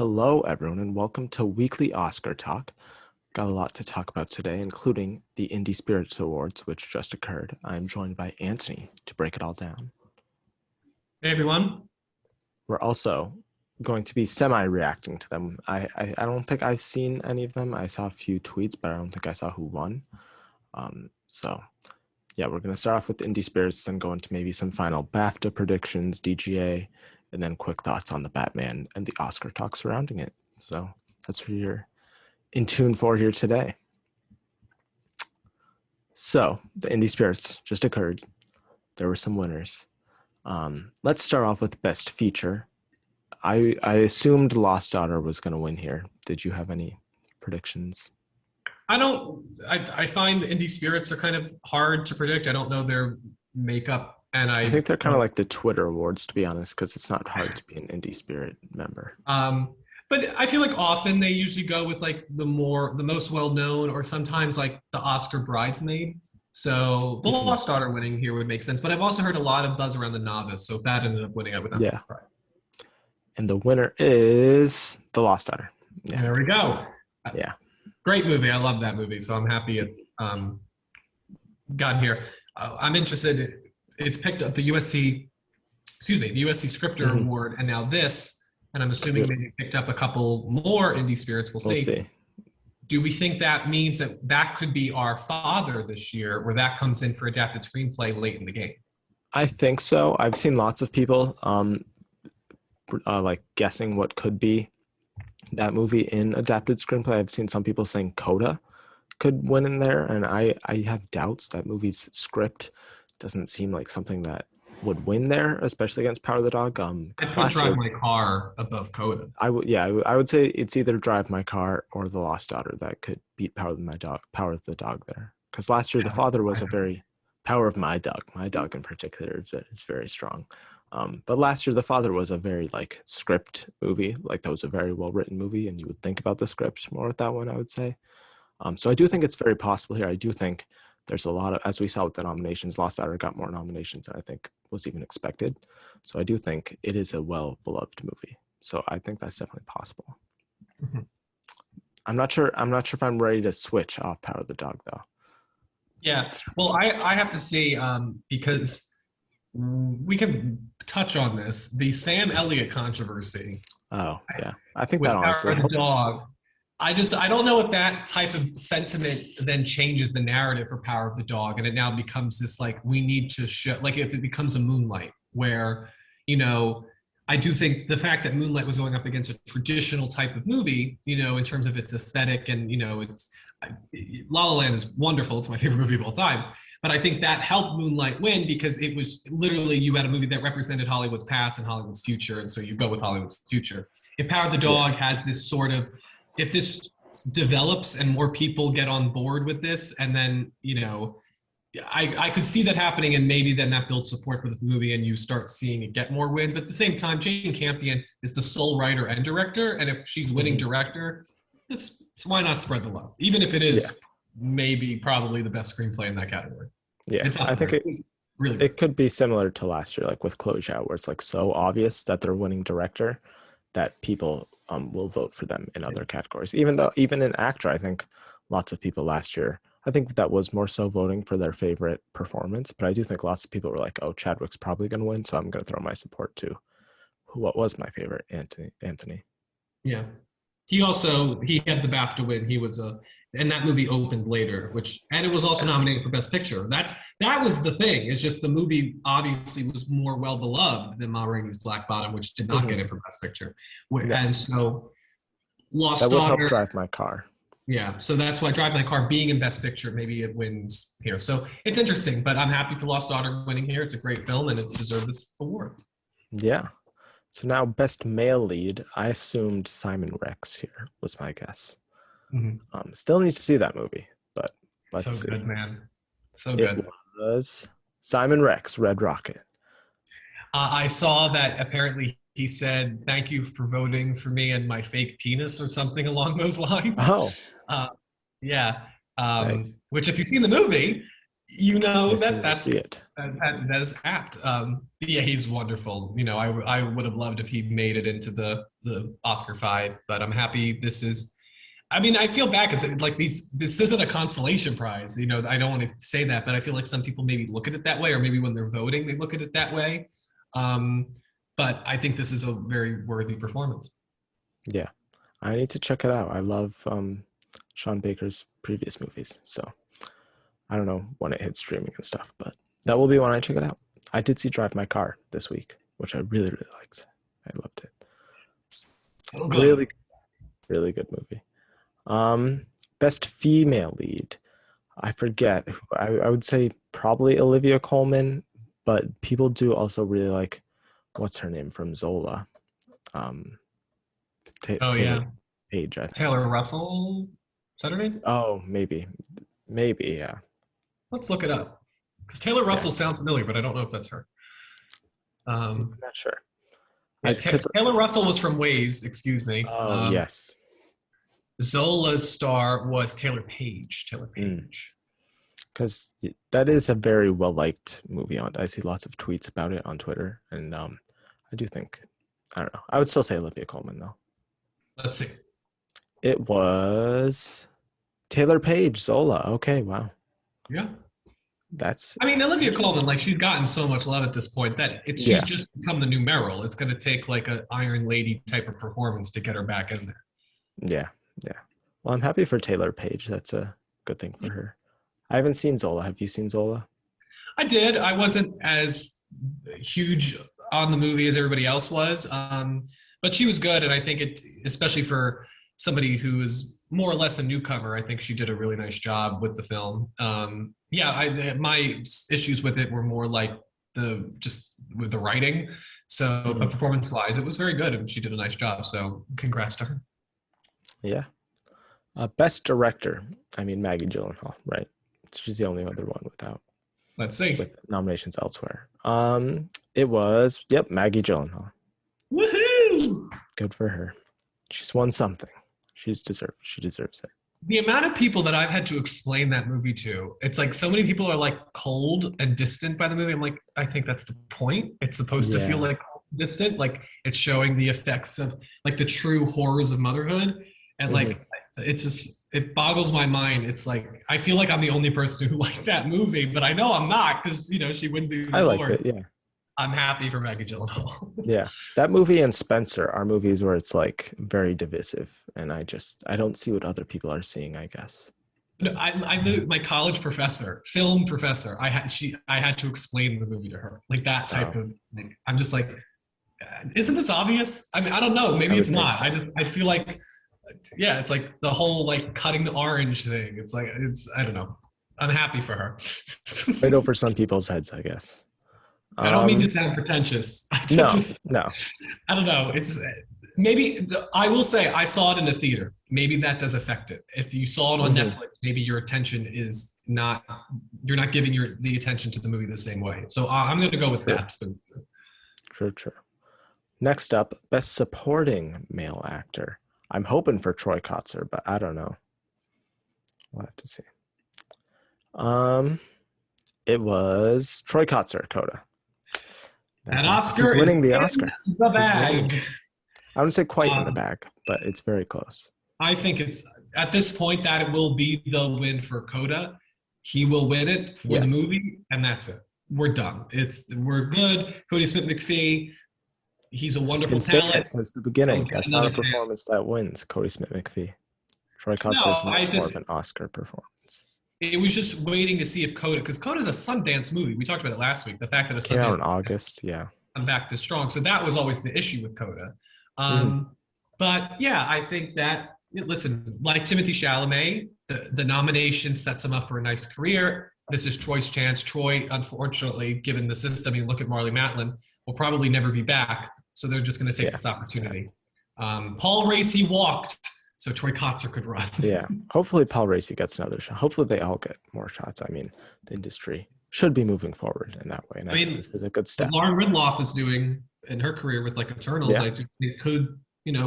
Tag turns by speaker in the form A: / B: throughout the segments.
A: Hello, everyone, and welcome to Weekly Oscar Talk. Got a lot to talk about today, including the Indie Spirits Awards, which just occurred. I'm joined by Anthony to break it all down.
B: Hey everyone.
A: We're also going to be semi-reacting to them. I don't think I've seen any of them. I saw a few tweets, but I don't think I saw who won. Yeah, we're going to start off with Indie Spirits, then go into maybe some final BAFTA predictions, DGA, and then quick thoughts on the Batman and the Oscar talk surrounding it. So that's what you're in tune for here today. So the Indie Spirits just occurred. There were some winners. Let's start off with Best Feature. I assumed Lost Daughter was going to win here. Did you have any predictions?
B: I find the Indie Spirits are kind of hard to predict. I don't know their makeup. And
A: I think they're kind of like the Twitter awards, to be honest, because it's not hard to be an Indie Spirit member.
B: But I feel like often they usually go with like the most well-known, or sometimes like the Oscar bridesmaid. So the Lost Daughter winning here would make sense. But I've also heard a lot of buzz around the Novice. So if that ended up winning, I would not be surprised.
A: And the winner is the Lost Daughter.
B: Yeah. There we go.
A: Yeah.
B: Great movie. I love that movie. So I'm happy it got here. I'm interested. It's picked up the USC Scripter Award, and now this, and I'm assuming they picked up a couple more Indie Spirits. We'll see. Do we think that means that could be our Father this year, where that comes in for adapted screenplay late in the game?
A: I think so. I've seen lots of people like guessing what could be that movie in adapted screenplay. I've seen some people saying Coda could win in there, and I have doubts. That movie's script doesn't seem like something that would win there, especially against Power of the Dog.
B: I'd put Drive My Car above Coda.
A: I would say it's either Drive My Car or The Lost Daughter that could beat Power of the Dog there. Because last year, The Father was a very Power of My Dog in particular is very strong. But last year, The Father was a very like script movie. Like that was a very well written movie, and you would think about the script more with that one, I would say. So I do think it's very possible here. I do think there's a lot of, as we saw with the nominations, Lost Daughter got more nominations than I think was even expected. So I do think it is a well-beloved movie. So I think that's definitely possible. I'm not sure if I'm ready to switch off Power of the Dog though.
B: Yeah, well, I have to say, because we can touch on this, the Sam Elliott controversy.
A: Oh yeah, I think that
B: honestly
A: helps.
B: Dog. I don't know if that type of sentiment then changes the narrative for Power of the Dog, and it now becomes this like we need to show, like if it becomes a Moonlight, where I do think the fact that Moonlight was going up against a traditional type of movie, in terms of its aesthetic, and it's La La Land is wonderful. It's my favorite movie of all time. But I think that helped Moonlight win because it was literally, you had a movie that represented Hollywood's past and Hollywood's future. And so you go with Hollywood's future. If Power of the Dog has this sort of, if this develops and more people get on board with this, and then, I could see that happening, and maybe then that builds support for the movie and you start seeing it get more wins. But at the same time, Jane Campion is the sole writer and director. And if she's winning director, why not spread the love? Even if it is maybe probably the best screenplay in that category.
A: Yeah, I think it could be similar to last year, like with Chloe Zhao, where it's like so obvious that they're winning director that people will vote for them in other categories. Even in actor, I think lots of people last year, I think that was more so voting for their favorite performance. But I do think lots of people were like, oh, Chadwick's probably going to win, so I'm going to throw my support to what was my favorite, Anthony.
B: Yeah. He had the BAFTA win. He was and that movie opened later, and it was also nominated for Best Picture. That was the thing. It's just the movie obviously was more well beloved than Ma Rainey's Black Bottom, which did not get it for Best Picture. And so Lost Daughter. That would help
A: Drive My Car.
B: Yeah, so that's why Drive My Car being in Best Picture, maybe it wins here. So it's interesting, but I'm happy for Lost Daughter winning here. It's a great film, and it deserved this award.
A: Yeah. So now Best Male Lead, I assumed Simon Rex here was my guess. Still need to see that movie, but let's see.
B: So good, man. So good.
A: It was Simon Rex, Red Rocket.
B: I saw that apparently he said, "Thank you for voting for me and my fake penis," or something along those lines.
A: Oh.
B: Yeah.
A: Nice.
B: Which if you've seen the movie, You know
A: Yes,
B: that
A: we'll
B: that's
A: see it.
B: that is apt. Yeah, he's wonderful. You know, I would have loved if he made it into the Oscar fight, but I'm happy this is. I mean, I feel bad because like this isn't a consolation prize. You know, I don't want to say that, but I feel like some people maybe look at it that way, or maybe when they're voting, they look at it that way. Um, but I think this is a very worthy performance.
A: Yeah, I need to check it out. I love Sean Baker's previous movies, so I don't know when it hits streaming and stuff, but that will be when I check it out. I did see Drive My Car this week, which I really, really liked. I loved it.
B: So good.
A: Really, really good movie. Best female lead. I forget. I would say probably Olivia Colman, but people do also really like what's her name from Zola. Um,
B: Oh
A: Taylor
B: yeah,
A: Page, I think.
B: Taylor Russell. Is that her name?
A: Oh, maybe, yeah,
B: Let's look it up because Taylor
A: yeah.
B: Russell sounds familiar, but I don't know if that's her.
A: I'm
B: Um,
A: not sure.
B: yeah,
A: Cause
B: Taylor Russell was from Waves. Excuse me.
A: oh yes,
B: Zola's star was Taylor Page. Taylor Page.
A: because that is a very well liked movie. I see lots of tweets about it on Twitter, and I do think I don't know. I would still say Olivia Colman though.
B: Let's see.
A: It was Taylor Page, Zola. Okay, wow.
B: Yeah.
A: That's
B: I mean, Olivia Colman,
A: interesting.
B: like she's gotten so much love at this point that she's
A: Yeah,
B: just become the new Meryl. It's going to take like an Iron Lady type of performance to get her back in there.
A: yeah, yeah. Well, I'm happy for Taylor Page. That's a good thing for her. I haven't seen Zola. Have you seen Zola?
B: I did. I wasn't as huge on the movie as everybody else was, but she was good, and I think it, especially for somebody who is more or less a newcomer, I think she did a really nice job with the film. Yeah, my issues with it were more like the just with the writing. So, but
A: Mhm.
B: performance-wise, it was very good, and she did a nice job. So, congrats to her.
A: Yeah. Best director. I mean Maggie Gyllenhaal, right? She's the only other one
B: Let's see.
A: with nominations elsewhere. It was Maggie Gyllenhaal.
B: Woohoo!
A: Good for her. She's won something. She deserves it.
B: The amount of people that I've had to explain that movie to, it's like so many people are like cold and distant by the movie. I'm like, I think that's the point. It's supposed to feel
A: Yeah.
B: like distant, like it's showing the effects of like the true horrors of motherhood. And
A: Hmm.
B: like, it's just, it boggles my mind. It's like, I feel like I'm the only person who liked that movie, but I know I'm not because, you know, she wins these
A: I liked
B: awards.
A: it. Yeah.
B: I'm happy for Maggie Gyllenhaal.
A: Yeah. That movie and Spencer are movies where it's like very divisive. And I don't see what other people are seeing, I guess.
B: No, my college professor, film professor. I had to explain the movie to her, like that type
A: Oh,
B: of. Like, I'm just like, isn't this obvious? I mean, I don't know.
A: I
B: Maybe it's
A: would think
B: not.
A: so.
B: I feel like, yeah, it's like the whole like cutting the orange thing. It's like I don't know. I'm happy for her.
A: Right over some people's heads, I guess.
B: I don't mean to
A: Um,
B: sound pretentious. I
A: no,
B: just
A: no.
B: I don't know. It's maybe I will say I saw it in a theater. Maybe that does affect it. If you saw it on
A: Hmm.
B: Netflix, maybe your attention is not you're not giving the attention to the movie the same way. So I'm going to go with
A: True,
B: that. So,
A: true, true. Next up, Best Supporting Male Actor. I'm hoping for Troy Kotzer, but I don't know. We'll have to see. Um, it was Troy Kotzer, Coda.
B: an
A: He's
B: Oscar is
A: winning the
B: in
A: Oscar.
B: the
A: He's winning
B: bag.
A: it. I wouldn't say quite in the
B: Um,
A: bag, but it's very close.
B: I think it's at this point that it will be the win for Coda. He will win it for the
A: Yes.
B: movie, and that's it. We're done. We're good. Cody Smith McPhee, he's a
A: Been
B: wonderful
A: saying
B: talent.
A: it since the
B: He'll
A: beginning.
B: get
A: That's not
B: another
A: a
B: chance.
A: performance that wins Cody Smith McPhee. Troy
B: No,
A: Kotzer is
B: I
A: much more of
B: just
A: an Oscar performance.
B: it was just waiting to see if Coda, because Coda's a Sundance movie. We talked about it last week. The fact that a
A: Came out
B: Sundance
A: in August. Yeah.
B: come back this strong, so that was always the issue with Coda.
A: Hmm.
B: But yeah, I think that listen, like Timothy Chalamet, the nomination sets him up for a nice career. This is Troy's chance. Troy, unfortunately, given the system, you look at Marley Matlin, will probably never be back. So they're just going to take
A: Yeah.
B: this opportunity. Paul Racy walked, so Troy Kotzer could run.
A: Yeah. Hopefully Paul Racy gets another shot. Hopefully they all get more shots. I mean, the industry should be moving forward in that way. And
B: I
A: I think
B: mean,
A: this is a good
B: what
A: step.
B: Lauren Ridloff is doing in her career with like Eternals,
A: Yeah.
B: I think it could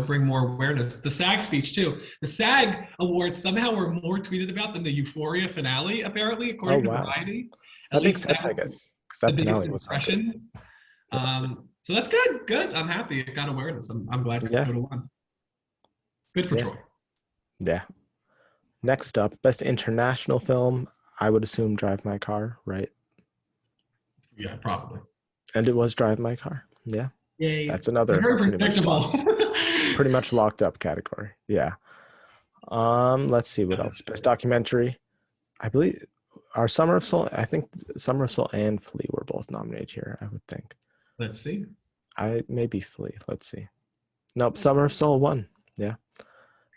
B: bring more awareness. The SAG speech too. The SAG awards somehow were more tweeted about than the Euphoria finale, apparently,
A: Oh,
B: according to
A: wow.
B: Variety. At
A: That makes
B: least
A: sense,
B: that
A: I
B: was
A: guess, because
B: the
A: that
B: biggest
A: finale was not good.
B: impressions.
A: Yeah.
B: So that's good. Good. I'm happy it got awareness. I'm glad
A: Yeah.
B: Coda won. Good for
A: Yeah.
B: Troy.
A: Yeah. Next up, best international film. I would assume Drive My Car, right?
B: Yeah, probably.
A: And it was Drive My Car. Yeah.
B: Yay.
A: That's
B: It's
A: another
B: very predictable.
A: pretty much locked up category. Yeah. Let's see what else. Best documentary. I believe our Summer of Soul. I think Summer of Soul and Flea were both nominated here. I would think.
B: Let's see.
A: Maybe Flea. Let's see. Nope. Summer of Soul won. Yeah.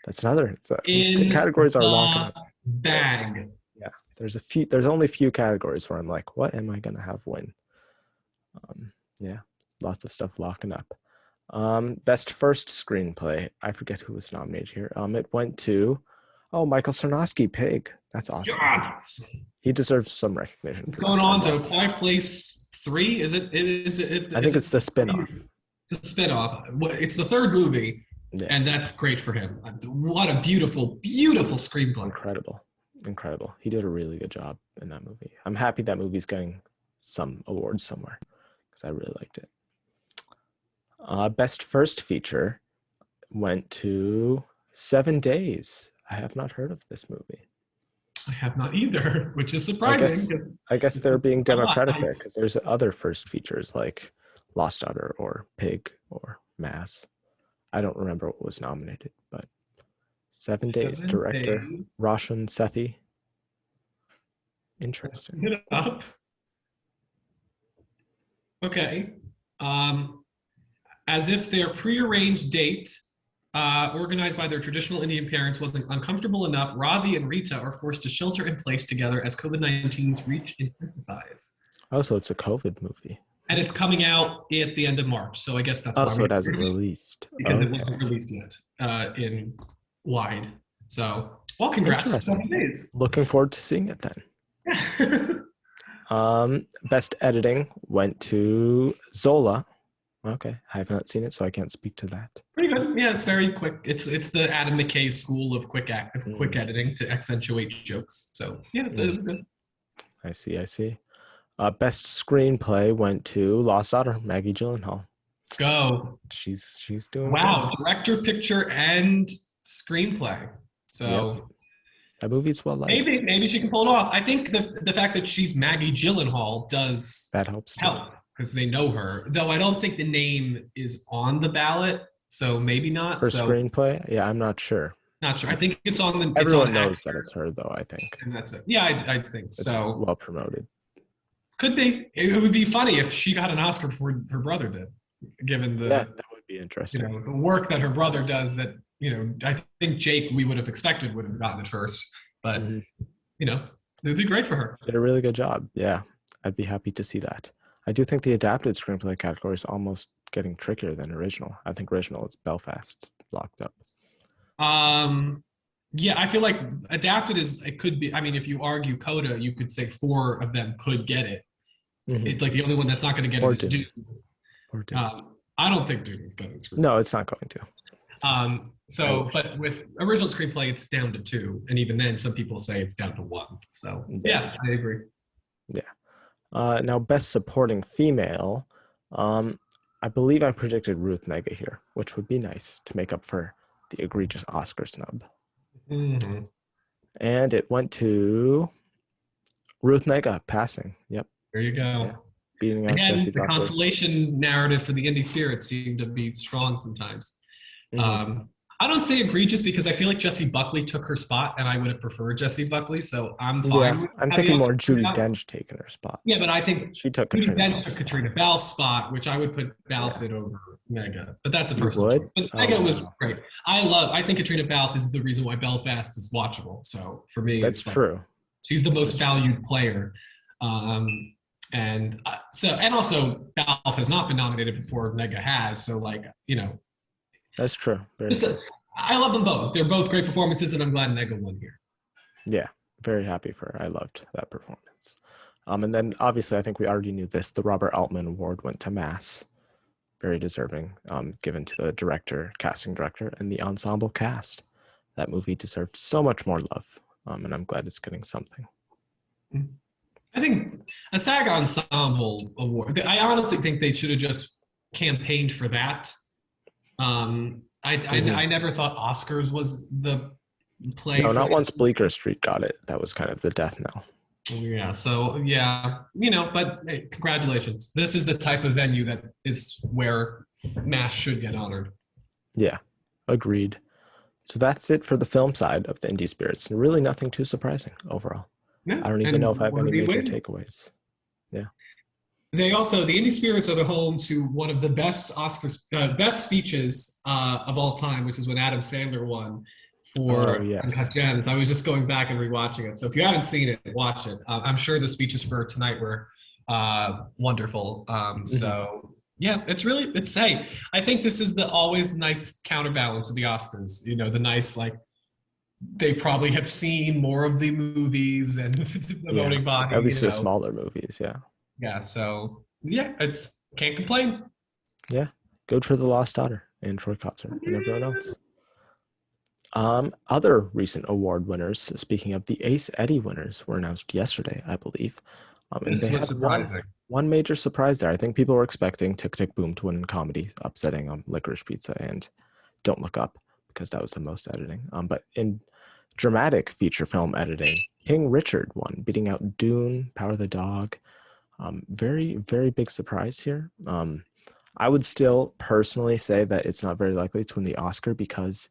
A: That's another. The
B: In
A: categories are locking
B: the
A: up.
B: bag.
A: Yeah. There's only a few categories where I'm like, what am I gonna have win? Yeah. Lots of stuff locking up. Best first screenplay. I forget who was nominated here. It went to Michael Sarnowski, Pig. That's awesome.
B: Yes.
A: He deserves some recognition.
B: It's
A: for
B: going
A: that.
B: on to Quiet Place 3. Is it?
A: I think it's the spin-off.
B: It's a spin-off. It's the third movie,
A: Yeah.
B: and that's great for him. What a beautiful, beautiful screenplay.
A: Incredible. He did a really good job in that movie. I'm happy that movie's getting some awards somewhere because I really liked it. Best first feature went to 7 Days. I have not heard of this movie.
B: I have not either, which is surprising.
A: I guess they're being democratic there because there's other first features like Lost Daughter or Pig or Mass. I don't remember what was nominated, but 7 Days, director Roshan Sethi. Interesting.
B: Hit it up. Okay. As if their prearranged date, organized by their traditional Indian parents, wasn't uncomfortable enough, Ravi and Rita are forced to shelter in place together as COVID-19's reach intensifies.
A: Oh, so it's a COVID movie.
B: And it's coming out at the end of March, so I guess that's why
A: so it hasn't released.
B: Because it wasn't released yet in wide. So, well, congrats. 7 Days.
A: Looking forward to seeing it then. Best editing went to Zola. Okay, I have not seen it, so I can't speak to that.
B: Pretty good. Yeah, it's very quick. It's the Adam McKay school of quick editing to accentuate jokes. So yeah, it was good.
A: I see. Best screenplay went to Lost Daughter, Maggie Gyllenhaal.
B: Let's go.
A: She's doing
B: wow.
A: good.
B: Director, picture, and screenplay. So
A: yep. That movie's well liked.
B: Maybe she can pull it off. I think the fact that she's Maggie Gyllenhaal does
A: that helps
B: help because they know her. Though I don't think the name is on the ballot, so maybe not.
A: For screenplay? Yeah, I'm not sure.
B: Not sure. I think it's on the.
A: Everyone knows that it's her, though. I think.
B: And that's it. Yeah, I think
A: it's
B: so.
A: Well promoted.
B: Could be. It would be funny if she got an Oscar before her brother did, given the.
A: Yeah, that would be interesting.
B: The work that her brother does. That I think Jake we would have expected would have gotten it first, but it would be great for her.
A: Did a really good job. Yeah, I'd be happy to see that. I do think the adapted screenplay category is almost getting trickier than original. I think original is Belfast locked up.
B: Yeah, I feel like adapted it could be. I mean, if you argue Coda, you could say 4 of them could get it. It's like the only one that's not going to get it is Dune. I don't think Dune is going to.
A: No, it's not going to.
B: But with original screenplay, it's down to 2, and even then, some people say it's down to 1. So yeah, I agree.
A: Yeah. Now, best supporting female. I believe I predicted Ruth Negga here, which would be nice to make up for the egregious Oscar snub.
B: Mm-hmm.
A: And it went to Ruth Negga, passing. Yep.
B: There you go.
A: Yeah. Beating out
B: Again,
A: Jesse
B: the
A: Buckley.
B: consolation narrative for the indie spirit seemed to be strong sometimes. I don't say egregious because I feel like Jesse Buckley took her spot, and I would have preferred Jesse Buckley, so I'm fine.
A: Yeah, I'm thinking more Judi Dench taking her spot.
B: Yeah, but I think
A: she took
B: Judi Dench took Katrina Balfe's spot, which I would put Balfe over Negga. But that's a personal choice. But Negga was great. I think Katrina Balfe is the reason why Belfast is watchable. So for me,
A: that's true.
B: She's the most valued player. And also Balfe has not been nominated before Negga has. So
A: that's true.
B: I love them both. They're both great performances, and I'm glad Negga won here.
A: Yeah, very happy for her. I loved that performance. And then obviously, I think we already knew this. The Robert Altman Award went to Mass. very deserving, given to the director, casting director, and the ensemble cast. That movie deserved so much more love, and I'm glad it's getting something.
B: I think a SAG Ensemble Award. I honestly think they should have just campaigned for that. I never thought Oscars was the play.
A: No,
B: for
A: not
B: them.
A: once Bleecker Street got it. That was kind of the death knell.
B: Yeah. So yeah, but hey, congratulations. This is the type of venue that is where MASH should get honored.
A: Yeah, agreed. So that's it for the film side of the Indie Spirits. And really nothing too surprising overall.
B: Yeah.
A: I don't even know if I have any major
B: wins.
A: takeaways. Yeah.
B: The Indie Spirits are the home to one of the best best speeches of all time, which is when Adam Sandler won for Uncut Gems. I was just going back and rewatching it. So if you haven't seen it, watch it. I'm sure the speeches for tonight were wonderful. So yeah, hey, I think this is the always nice counterbalance of the Oscars. The nice, like, they probably have seen more of the movies and the voting body.
A: At least the smaller movies, yeah.
B: Yeah, so yeah, can't complain.
A: Yeah, good for The Lost Daughter and Troy Kotsur and everyone else. Other recent award winners, speaking of the Ace Eddie winners, were announced yesterday, I believe. And
B: this was surprising.
A: One major surprise there. I think people were expecting Tick Tick Boom to win in comedy, upsetting Licorice Pizza and Don't Look Up, because that was the most editing. But in dramatic feature film editing, King Richard won, beating out Dune, Power of the Dog. Very, very big surprise here. I would still personally say that it's not very likely to win the Oscar because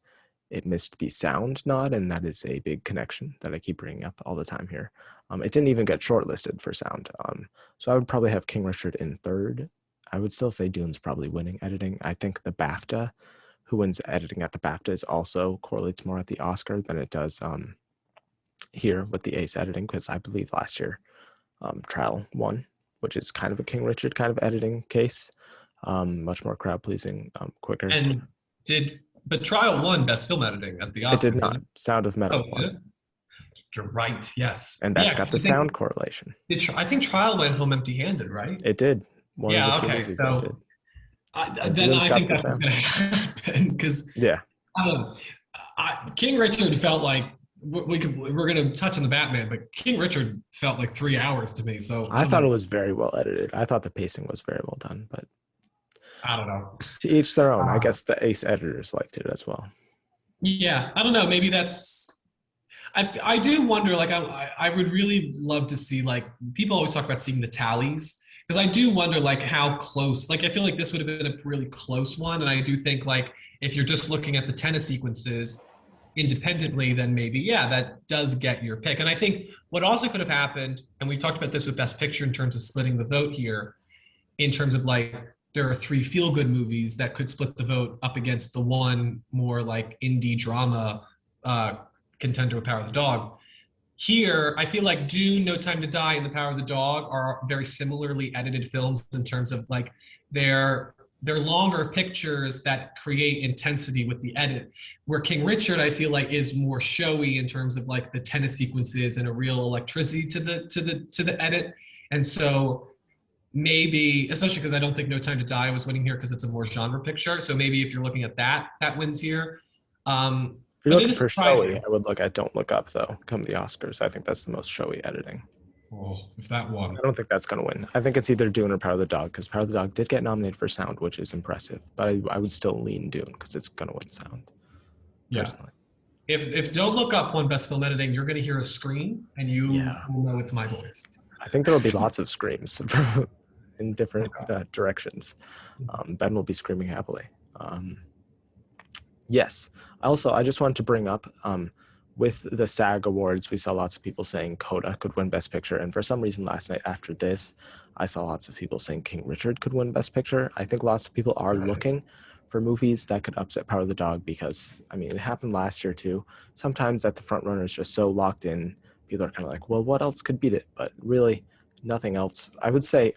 A: it missed the sound nod, and that is a big connection that I keep bringing up all the time here. It didn't even get shortlisted for sound. So I would probably have King Richard in third. I would still say Dune's probably winning editing. I think the BAFTA, who wins editing at the BAFTA, also correlates more at the Oscar than it does here with the Ace editing, because I believe last year Trial won, which is kind of a King Richard kind of editing case. Much more crowd pleasing, quicker.
B: But Trial won Best Film Editing at the Oscars.
A: It did not. Sound of Metal won.
B: You're right. Yes.
A: And that's got the sound correlation.
B: I think Trial went home empty-handed, right?
A: It did. One of the few movies that did.
B: Then I think that's going to happen because King Richard felt like we're going to touch on the Batman, but King Richard felt like 3 hours to me. So
A: I thought it was very well edited. I thought the pacing was very well done, but
B: I don't know.
A: To each their own. I guess the Ace editors liked it as well.
B: Yeah, I don't know. Maybe that's. I do wonder. Like, I would really love to see. Like, people always talk about seeing the tallies, because I do wonder, like, how close. Like, I feel like this would have been a really close one, and I do think, like, if you're just looking at the tennis sequences independently, then maybe that does get your pick. And I think what also could have happened, and we talked about this with Best Picture in terms of splitting the vote here, in terms of like, there are 3 feel-good movies that could split the vote up against the one more like indie drama contender with Power of the Dog. Here, I feel like Dune, No Time to Die, and The Power of the Dog are very similarly edited films in terms of like they're longer pictures that create intensity with the edit. Where King Richard, I feel like, is more showy in terms of like the tennis sequences and a real electricity to the edit. And so maybe, especially because I don't think No Time to Die was winning here because it's a more genre picture. So maybe if you're looking at that wins here.
A: If you're looking for showy, I would look at Don't Look Up, though, come the Oscars. I think that's the most showy editing.
B: Oh, if that won.
A: I don't think that's going to win. I think it's either Dune or Power of the Dog, because Power of the Dog did get nominated for sound, which is impressive. But I would still lean Dune because it's going to win sound.
B: Yeah. Personally. If Don't Look Up won Best Film Editing, you're going to hear a scream, and you will know it's my voice.
A: I think there will be lots of screams in different directions. Ben will be screaming happily. Yes. Also, I just wanted to bring up, with the SAG Awards, we saw lots of people saying Coda could win Best Picture. And for some reason last night after this, I saw lots of people saying King Richard could win Best Picture. I think lots of people are looking for movies that could upset Power of the Dog because, I mean, it happened last year too. Sometimes that the front runner is just so locked in, people are kind of like, well, what else could beat it? But really, nothing else. I would say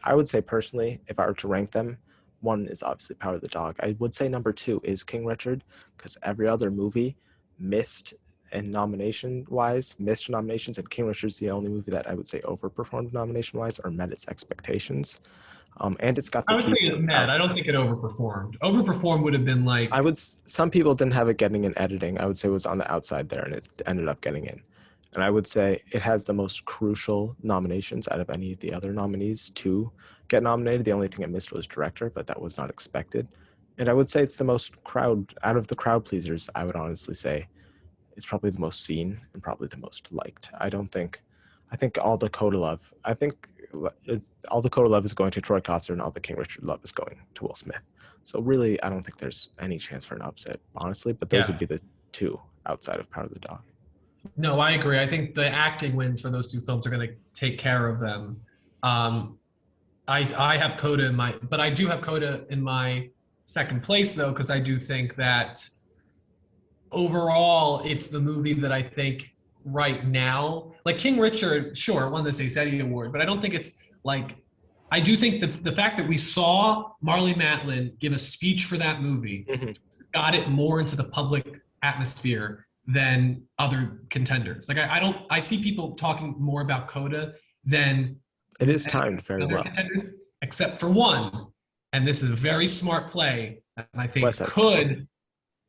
A: personally, if I were to rank them, 1 is obviously Power of the Dog. I would say number 2 is King Richard, because every other movie missed nominations, and King Richard's the only movie that I would say overperformed nomination-wise or met its expectations. And it's got
B: I
A: the
B: would say
A: keys to
B: it's
A: the
B: mad.
A: power.
B: I don't think it overperformed. Overperformed would have been like,
A: Some people didn't have it getting in editing. I would say it was on the outside there, and it ended up getting in. And I would say it has the most crucial nominations out of any of the other nominees to get nominated. The only thing it missed was director, but that was not expected. And I would say it's the most out of the crowd pleasers. I would honestly say it's probably the most seen and probably the most liked. I think all the Coda love. All the Coda love is going to Troy Kotsur, and all the King Richard love is going to Will Smith. So really, I don't think there's any chance for an upset, honestly. But those
B: yeah.
A: would be the two outside of Power of the Dog.
B: No, I agree. I think the acting wins for those two films are going to take care of them. I have Coda in my, but I do have Coda in my second place though, because I do think that overall it's the movie that I think right now, like King Richard, sure, won the SETI Award, but I don't think it's like, I do think the fact that we saw Marlee Matlin give a speech for that movie got it more into the public atmosphere than other contenders. Like I see people talking more about Coda than
A: it is timed very well,
B: except for one, and this is a very smart play, and I think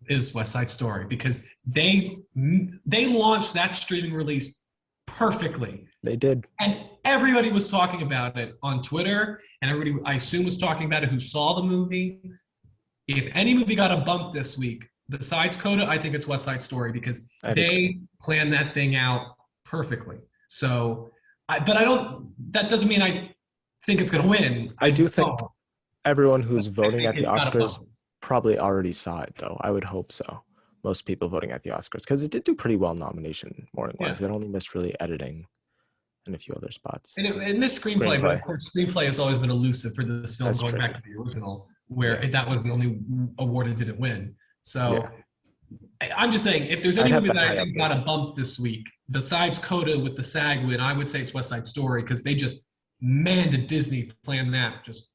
B: is West Side Story, because they launched that streaming release perfectly.
A: They did,
B: and everybody was talking about it on Twitter, and everybody, I assume, was talking about it who saw the movie. If any movie got a bump this week besides Coda, I think it's West Side Story, because they planned that thing out perfectly. So, but I don't. That doesn't mean I think it's going to win.
A: I do think everyone who's voting at the Oscars probably already saw it, though. I would hope so. Most people voting at the Oscars, because it did do pretty well nomination morning-wise. It only missed really editing and a few other spots.
B: And it missed screenplay, but of course, screenplay has always been elusive for this film. That's going back to the original, where that was the only award it didn't win. So I'm just saying, if there's any movie that I think got a bump this week, besides Coda with the SAG win, I would say it's West Side Story, because they just, did Disney plan that just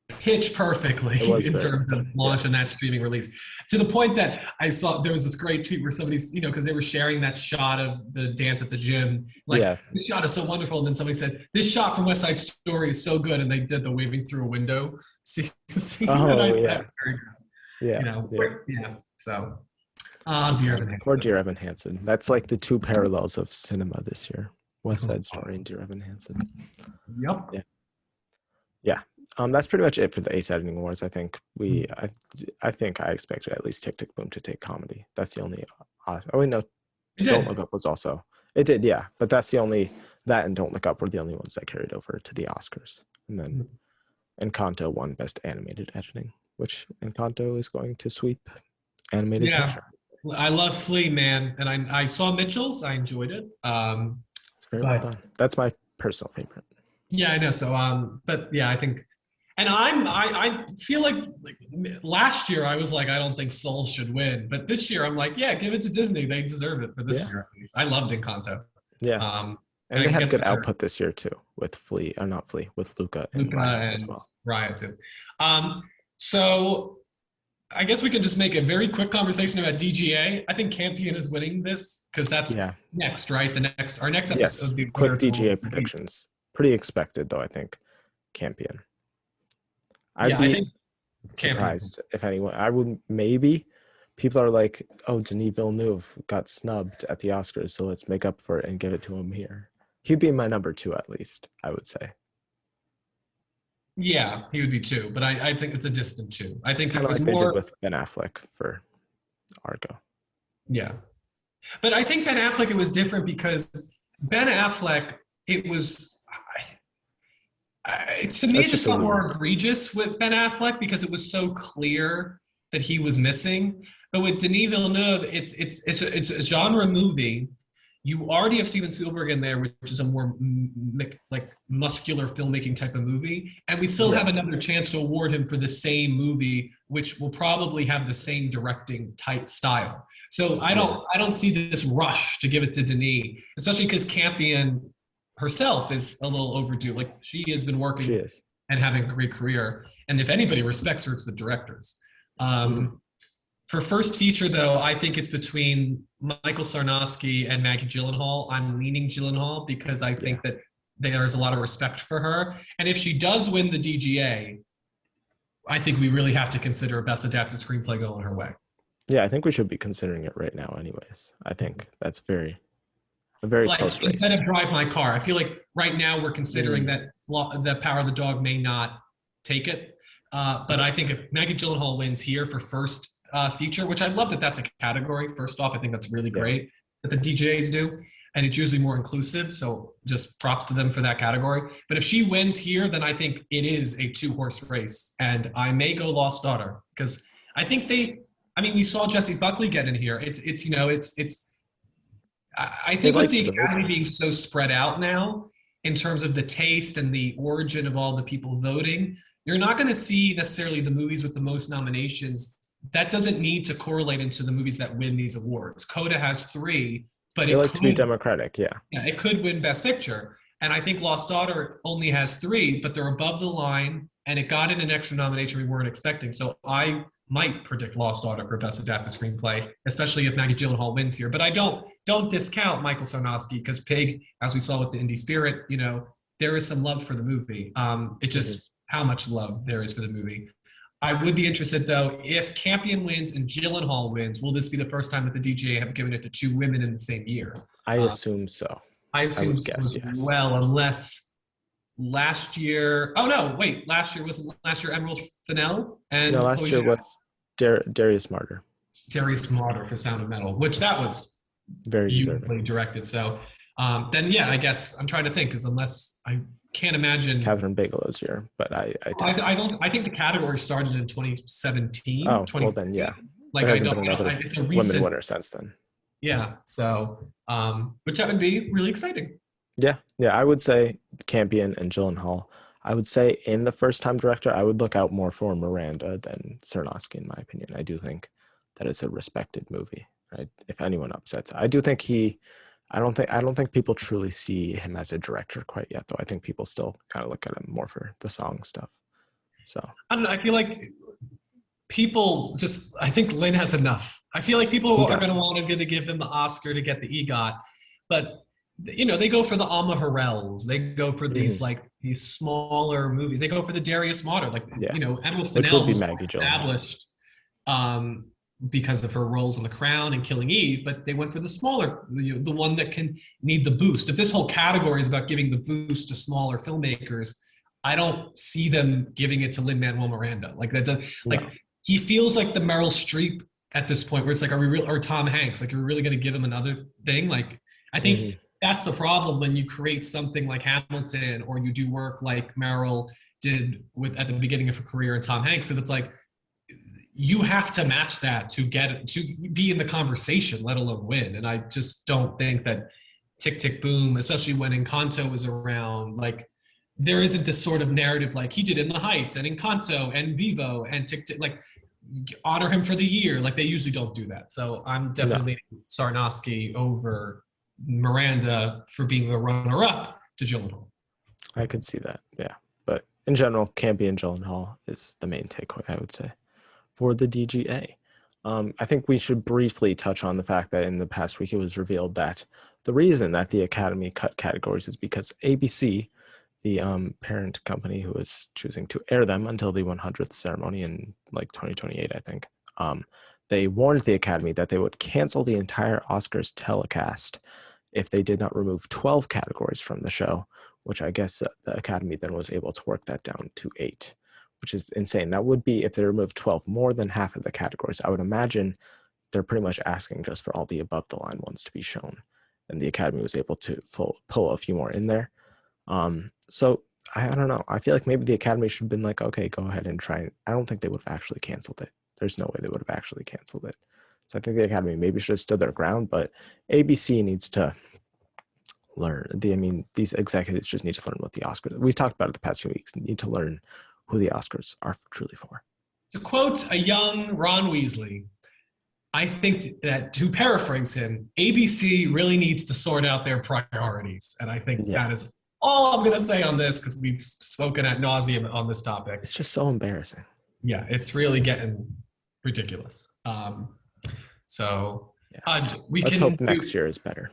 B: pitch perfectly in terms of launching that streaming release. To the point that I saw there was this great tweet where somebody's, because they were sharing that shot of the dance at the gym. Like, this shot is so wonderful. And then somebody said, this shot from West Side Story is so good. And they did the waving through a window. So, So, Dear Evan Hansen.
A: Or Dear Evan Hansen. That's like the two parallels of cinema this year. West Side Story and Dear Evan Hansen.
B: Yep.
A: Yeah. That's pretty much it for the Ace Editing Awards. I think I think I expected at least Tick Tick Boom to take comedy. That's the only. Don't Look Up was also. It did, yeah. But that's the only, that and Don't Look Up were the only ones that carried over to the Oscars. And then Encanto won Best Animated Editing, which Encanto is going to sweep animated picture.
B: I love Flea, man, and I saw Mitchell's. I enjoyed it.
A: It's very well done. That's my personal favorite.
B: Yeah, I know. So, but yeah, I think, and I feel like last year I was like, I don't think Soul should win, but this year I'm like, yeah, give it to Disney. They deserve it for this year at least. I loved Encanto.
A: Yeah. And they had good output this year too with Flea, or not Flea, with Luca and Raya as well.
B: Raya too. So I guess we can just make a very quick conversation about DGA. I think Campion is winning this because that's next, right? Our next episode.
A: Yes. Quick DGA predictions. Pretty expected though, I think. Campion. I think surprised if anyone. I would maybe. People are like, oh, Denis Villeneuve got snubbed at the Oscars, so let's make up for it and give it to him here. He'd be my number 2 at least, I would say.
B: Yeah, he would be 2, but I think it's a distant 2. I think
A: kind of like they did with Ben Affleck for Argo.
B: Yeah, but I think Ben Affleck, it was different because Ben Affleck, it was. To me, it just got more egregious with Ben Affleck because it was so clear that he was missing. But with Denis Villeneuve, it's a genre movie. You already have Steven Spielberg in there, which is a more like muscular filmmaking type of movie, and we still have another chance to award him for the same movie, which will probably have the same directing type style. So I don't see this rush to give it to Denis, especially because Campion herself is a little overdue. Like, she has been working and having a great career, and if anybody respects her, it's the directors. For first feature, though, I think it's between Michael Sarnowski and Maggie Gyllenhaal. I'm leaning Gyllenhaal because I think that there's a lot of respect for her. And if she does win the DGA, I think we really have to consider a Best Adapted Screenplay going her way.
A: Yeah, I think we should be considering it right now anyways. I think that's a very
B: Like
A: close
B: instead
A: race.
B: of Drive My Car, I feel like right now we're considering
A: Mm.
B: that the Power of the Dog may not take it. But I think if Maggie Gyllenhaal wins here for first feature, which I love that that's a category. First off, I think that's really
A: Yeah.
B: great that the DJs do, and it's usually more inclusive. So just props to them for that category. But if she wins here, then I think it is a 2-horse race, and I may go Lost Daughter because I think they. I mean, we saw Jesse Buckley get in here. It's you know it's. I
A: They
B: think with
A: liked
B: the
A: the
B: Academy
A: movie.
B: being so spread out now in terms of the taste and the origin of all the people voting, you're not going to see necessarily the movies with the most nominations. That doesn't need to correlate into the movies that win these awards. Coda has 3, but
A: They like to be democratic, yeah.
B: it could win Best Picture. And I think Lost Daughter only has 3, but they're above the line, and it got in an extra nomination we weren't expecting. So I might predict Lost Daughter for Best Adapted Screenplay, especially if Maggie Gyllenhaal wins here. But I don't discount Michael Sarnowski because Pig, as we saw with the Indie Spirit, there is some love for the movie. It just how much love there is for the movie. I would be interested though if Campion wins and Gyllenhaal wins. Will this be the first time that the DGA have given it to 2 women in the same year?
A: I assume so.
B: I
A: I
B: assume
A: would
B: so
A: guess,
B: as
A: yes.
B: well, unless last year. Oh no, wait, last year wasn't last year Emerald Fennell and
A: No, last
B: Chloe
A: year
B: Zhao?
A: was Darius Martyr.
B: Darius Martyr for Sound of Metal, which that was
A: Very deserving.
B: beautifully directed. So then, yeah, I guess I'm trying to think because unless I can't imagine.
A: Catherine Bigelow's year, but I
B: don't. I think the category started in 2017,
A: Oh, well
B: 2016.
A: then, yeah.
B: Like
A: There
B: I
A: hasn't
B: don't.
A: been another
B: It's a
A: women
B: recent.
A: winner since then.
B: Yeah. So, which that would be really exciting.
A: Yeah, I would say Campion and Gyllenhaal. I would say in the first-time director, I would look out more for Miranda than Sarnowski, in my opinion. I do think that it's a respected movie, right? If anyone upsets, I do think I don't think people truly see him as a director quite yet, though. I think people still kind of look at him more for the song stuff. So
B: I don't know. I feel like people just. I think Lynn has enough. I feel like people are going to want to give him the Oscar to get the EGOT, but they go for the Alma Harrells. They go for these these smaller movies. They go for the Darius Martyr, Emerald Fennell was established because of her roles in The Crown and Killing Eve, but they went for the smaller, the one that can need the boost. If this whole category is about giving the boost to smaller filmmakers, I don't see them giving it to Lin-Manuel Miranda. Like that does, he feels like the Meryl Streep at this point, where it's like, are we real, or Tom Hanks? Like, are we really going to give him another thing? Like, I think that's the problem when you create something like Hamilton, or you do work like Meryl did at the beginning of her career in Tom Hanks, because it's like you have to match that to be in the conversation, let alone win. And I just don't think that Tick Tick Boom, especially when Encanto was around, like there isn't this sort of narrative like he did in The Heights and Encanto and Vivo and Tick Tick, like honor him for the year. Like they usually don't do that. So I'm definitely Sarnowski over Miranda for being the runner-up to Gyllenhaal.
A: I could see that, yeah. But in general, Campion Gyllenhaal is the main takeaway, I would say, for the DGA. I think we should briefly touch on the fact that in the past week it was revealed that the reason that the Academy cut categories is because ABC, the parent company who is choosing to air them until the 100th ceremony in like 2028, I think, they warned the Academy that they would cancel the entire Oscars telecast if they did not remove 12 categories from the show, which I guess the Academy then was able to work that down to 8, which is insane. That would be, if they removed 12, more than half of the categories. I would imagine they're pretty much asking just for all the above the line ones to be shown. And the Academy was able to pull a few more in there. So I don't know. I feel like maybe the Academy should have been like, okay, go ahead and try. I don't think they would have actually canceled it. There's no way they would have actually canceled it. So I think the Academy maybe should have stood their ground, but ABC needs to learn. These executives just need to learn what the Oscars, we've talked about it the past few weeks, need to learn who the Oscars are truly for.
B: To quote a young Ron Weasley, I think that, to paraphrase him, ABC really needs to sort out their priorities. And I think that is all I'm going to say on this, because we've spoken ad nauseum on this topic.
A: It's just so embarrassing.
B: Yeah, it's really getting ridiculous. So
A: let's hope next year is better.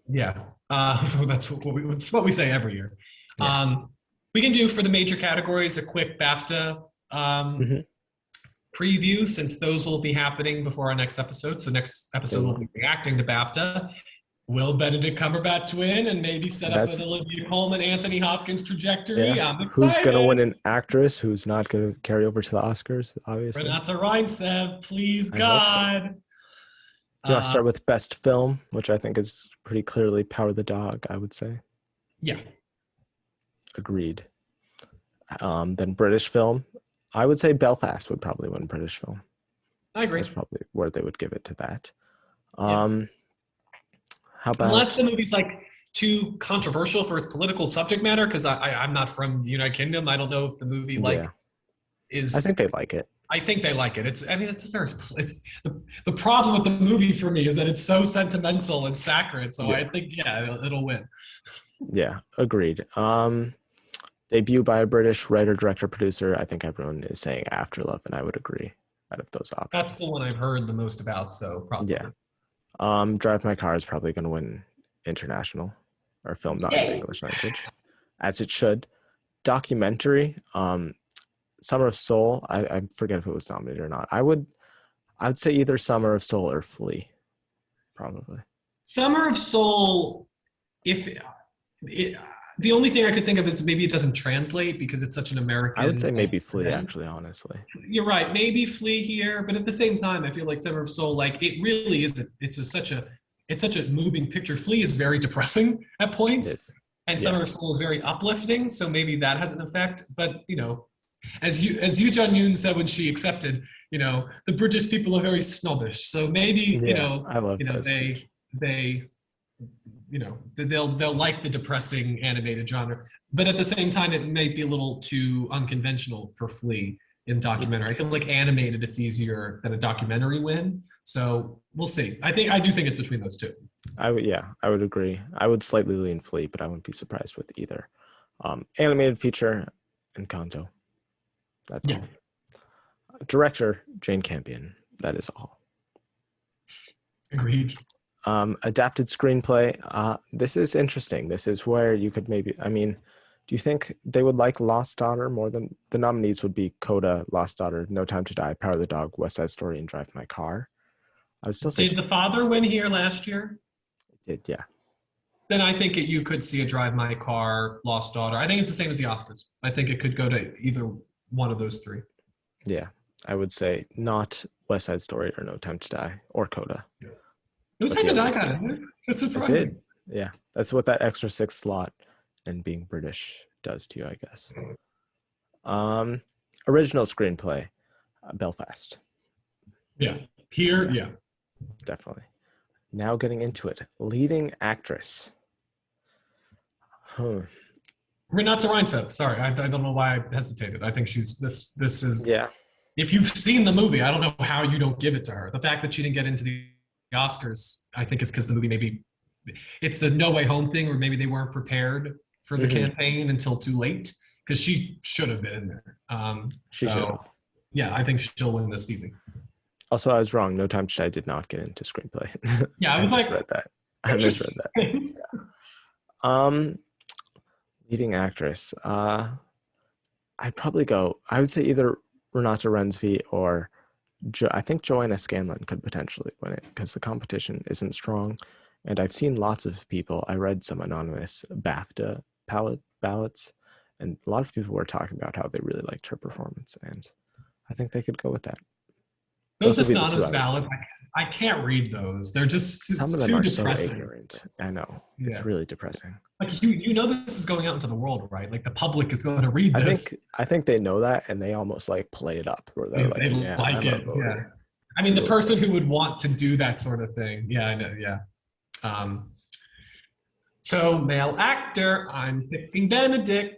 B: Yeah, that's what we say every year.
A: Yeah.
B: We can do for the major categories a quick BAFTA
A: Hmm.
B: preview, since those will be happening before our next episode. So next
A: They
B: episode we'll
A: will.
B: be reacting to BAFTA. Will Benedict Cumberbatch win and maybe set up an
A: That's
B: Olivia Colman, Anthony Hopkins trajectory?
A: yeah.
B: I'm
A: Who's gonna win
B: excited.
A: an actress? Who's not gonna carry over to the Oscars? Obviously,
B: Renata Reinsev, please
A: I hope so.
B: God.
A: Do you want to
B: Uh,
A: start with best film, which I think is pretty clearly Power the Dog? I would say.
B: yeah,
A: Agreed. Then British film, I would say Belfast would probably win British film.
B: I agree.
A: That's probably where they would give it to that.
B: Yeah,
A: Um, how
B: unless
A: about
B: the movie's like too controversial for its political subject matter, because I'm not from the United Kingdom. I don't know if the movie like
A: yeah? I
B: is.
A: think they like it.
B: I think they like it. I mean, it's a fair. It's the problem with the movie for me is that it's so sentimental and saccharine. So I
A: Yeah,
B: think yeah, it'll win.
A: yeah, agreed. Debut by a British writer, director, producer. I think everyone is saying After Love, and I would agree out of those
B: That's the
A: options.
B: one I've heard the most about. So
A: Yeah.
B: probably.
A: Drive My Car is probably going to win international or film not in the
B: Yeah.
A: English language, as it should. Documentary, Summer of Soul. I forget if it was nominated or not. I would say either Summer of Soul or Flea, probably.
B: Summer of Soul. If it, the only thing I could think of is maybe it doesn't translate because it's such an
A: I would
B: American
A: say maybe Flea,
B: event.
A: actually, honestly.
B: You're right. Maybe Flea here, but at the same time, I feel like Summer of Soul, like it really is. It's such a moving picture. Flea is very depressing at
A: It
B: points,
A: is.
B: and
A: Yeah.
B: Summer of Soul is very uplifting. So maybe that has an effect. But as you John Yoon said when she accepted, the British people are very snobbish. So maybe
A: Yeah. I love that speech.
B: they they'll like the depressing animated genre, but at the same time it might be a little too unconventional for Flea in
A: Yeah.
B: documentary. I feel like animated it's easier than a documentary win, so we'll see. I do think it's between those two.
A: I would agree. I would slightly lean Flea, but I wouldn't be surprised with either. Animated feature, Encanto. That's
B: Yeah,
A: all. Director, Jane Campion. That is all.
B: agreed.
A: Adapted screenplay. This is interesting. This is where you could maybe, I mean, do you think they would like Lost Daughter more than the nominees would be Coda, Lost Daughter, No Time to Die, Power of the Dog, West Side Story, and Drive My Car? I would still say
B: Did the father win here last year?
A: it did, yeah.
B: Then I think you could see a Drive My Car, Lost Daughter. I think it's the same as the Oscars. I think it could go to either one of those three.
A: Yeah. I would say not West Side Story or No Time to Die or Coda.
B: No
A: But
B: Time
A: the
B: to Die
A: other
B: got in there. That's
A: it did.
B: surprising.
A: Yeah. That's what that extra six slot and being British does to you, I guess. Um, Original screenplay, Belfast.
B: Yeah. Here,
A: Yeah,
B: yeah.
A: definitely. Now getting into it. Leading actress. Hmm.
B: Renata Reinsev. Sorry, I don't know why I hesitated. I think she's this. This is
A: Yeah.
B: if you've seen the movie, I don't know how you don't give it to her. The fact that she didn't get into the Oscars, I think, is because the movie maybe it's the No Way Home thing, or maybe they weren't prepared for the
A: Hmm.
B: campaign until too late because she should have been in there.
A: She should
B: So
A: have.
B: yeah, I think she'll win this season.
A: Also, I was wrong. No Time to Die did not get into screenplay.
B: Yeah, I
A: I
B: was like,
A: misread that. I misread that.
B: interesting.
A: Um, Leading actress. I'd probably go. I would say either Renata Rensby or I think Joanna Scanlon could potentially win it because the competition isn't strong, and I've seen lots of people. I read some anonymous BAFTA ballots, and a lot of people were talking about how they really liked her performance, and I think they could go with that.
B: Those
A: Those would be the two
B: anonymous
A: I would
B: ballots,
A: say.
B: I can't read those. They're
A: Some of
B: just
A: them
B: too
A: are so
B: depressing.
A: ignorant. I know. It's
B: Yeah.
A: really depressing.
B: Like you know this is going out into the world, right? Like the public is going to read
A: I think
B: this.
A: I think they know that and they almost like play it up where they're
B: They
A: like, yeah,
B: like
A: I'm a
B: it. Yeah.
A: voter.
B: I mean,
A: Do
B: the
A: it for
B: person
A: me.
B: who would want to do that sort of thing. Yeah, I know. Yeah. Um, so male actor, I'm picking Benedict.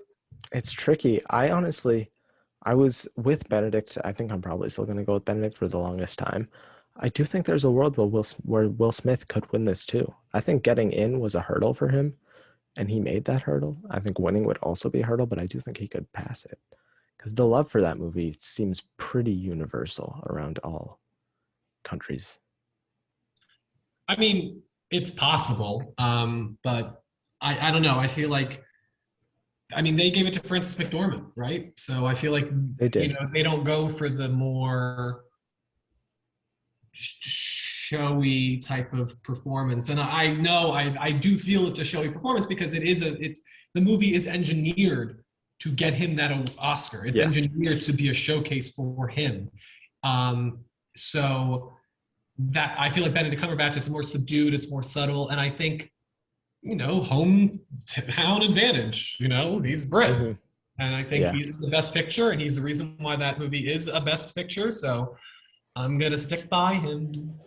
A: It's tricky. I was with Benedict. I think I'm probably still going to go with Benedict for the longest time. I do think there's a world where Will Smith could win this too. I think getting in was a hurdle for him, and he made that hurdle. I think winning would also be a hurdle, but I do think he could pass it because the love for that movie seems pretty universal around all countries.
B: I mean, it's possible. But I don't know. I feel like, I mean, they gave it to Frances McDormand, right? So I feel like,
A: They
B: you
A: did.
B: know, they don't go for the more showy type of performance. And I know I do feel it's a showy performance because it's the movie is engineered to get him that Oscar. It's
A: Yeah.
B: engineered to be a showcase for him. Um, so that I feel like Benedict Cumberbatch is more subdued, it's more subtle, and I think, you know, hometown advantage. You know, he's Brit,
A: Hmm.
B: and I think
A: Yeah.
B: he's the best picture, and he's the reason why that movie is a best picture. So I'm gonna stick by him.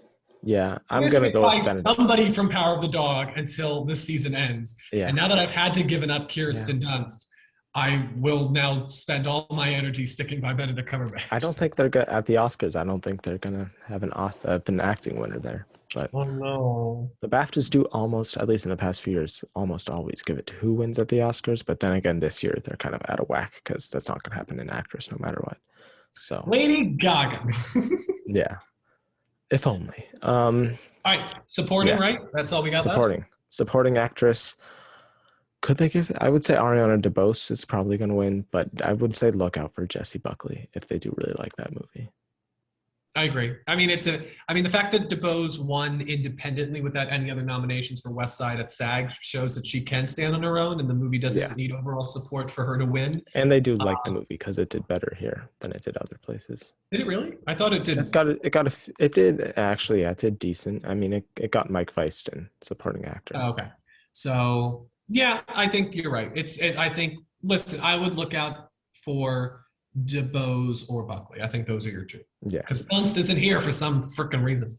A: Yeah.
B: I'm
A: I'm
B: gonna
A: gonna
B: stick
A: go with
B: by
A: Benedict.
B: somebody from Power of the Dog until this season ends. And
A: Yeah.
B: now that I've had to give up
A: Yeah.
B: Kirsten Dunst, I will now spend all my energy sticking by Benedict
A: I
B: Cumberbatch.
A: don't think they're good at the Oscars. I don't think they're gonna have an acting winner there. But
B: Oh no.
A: the BAFTAs do almost, at least in the past few years, almost always give it to who wins at the Oscars. But then again, this year they're kind of out of whack because that's not gonna happen in actress no matter what. So
B: Lady Gaga.
A: yeah, if only.
B: All right, supporting,
A: Yeah,
B: right? That's all we got left.
A: supporting actress. Could they give? I would say Ariana DeBose is probably going to win, but I would say look out for Jessie Buckley if they do really like that movie.
B: I agree. I mean, I mean, the fact that DeBose won independently without any other nominations for West Side at SAG shows that she can stand on her own, and the movie
A: Yeah,
B: doesn't need overall support for her to win.
A: and they do like the
B: Uh,
A: movie because it did better here than it did other places.
B: did it really? I thought it
A: It's
B: didn't.
A: got it did actually. Yeah, it did decent. I mean, it got Mike Feist supporting actor.
B: Oh, okay. So yeah, I think you're right. I think, listen, I would look out for DeBose or Buckley. I think those are your two.
A: Yeah,
B: Because Dunst isn't here for some freaking reason.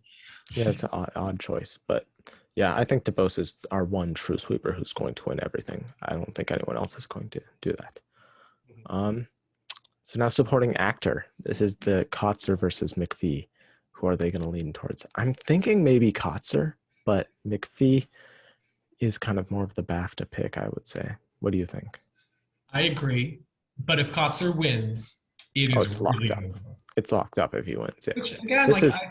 A: yeah, it's an odd choice, but yeah, I think DeBose is our one true sweeper who's going to win everything. I don't think anyone else is going to do that. Um, so now supporting actor. This is the Kotzer versus McPhee. Who are they going to lean towards? I'm thinking maybe Kotzer, but McPhee is kind of more of the BAFTA pick, I would say. What do you think?
B: I agree. But if Kotzer wins, it
A: Oh,
B: is
A: it's
B: really
A: locked up.
B: good.
A: It's locked up if he wins. Yeah.
B: Which again,
A: This
B: like
A: is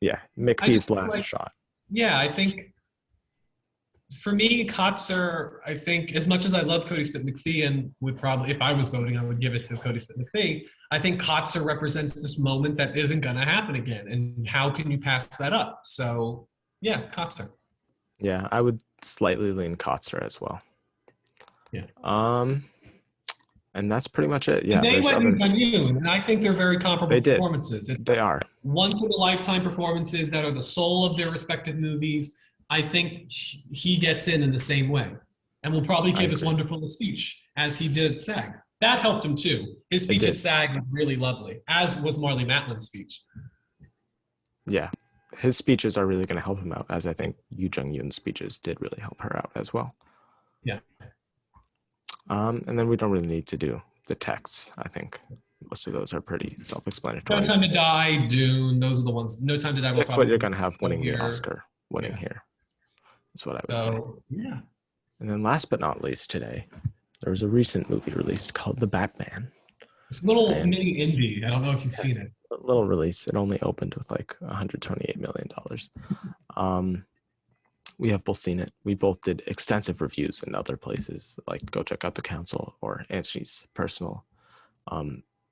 A: yeah,
B: I
A: McPhee's
B: just feel
A: last
B: like,
A: shot.
B: yeah, I think for me, Kotzer, I think as much as I love Cody Spit McPhee and would probably, if I was voting, I would give it to Cody Spit McPhee. I think Kotzer represents this moment that isn't going to happen again. And how can you pass that up? So, yeah, Kotzer.
A: Yeah, I would slightly lean Kotzer as well.
B: Yeah.
A: And that's pretty much it. Yeah,
B: And they
A: there's
B: went
A: other.
B: and done you, and I think they're very comparable
A: They did.
B: performances. It's
A: They are.
B: once in a lifetime performances that are the soul of their respective movies. I think he gets in the same way and will probably
A: I
B: give his
A: agree.
B: wonderful speech as he did at SAG. That helped him too. His
A: It
B: speech at
A: did.
B: SAG was really lovely, as was Marley Matlin's speech.
A: Yeah, his speeches are really going to help him out, as I think Yu Jung Yoon's speeches did really help her out as well.
B: Yeah.
A: And then we don't really need to do the texts. I think most of those are pretty
B: No
A: self-explanatory.
B: Time to Die, Dune, those are the ones. No Time to Die will
A: That's what
B: probably
A: you're going to have winning the
B: here.
A: Oscar, winning
B: Yeah.
A: here. That's what I would say.
B: So, yeah.
A: And then last but not least today, there was a recent movie released called The Batman.
B: This little
A: And-
B: mini indie. I don't know if you've seen it.
A: A little release. It only opened with like $128 million. We have both seen it. We both did extensive reviews in other places, like go check out the Council or Anthony's personal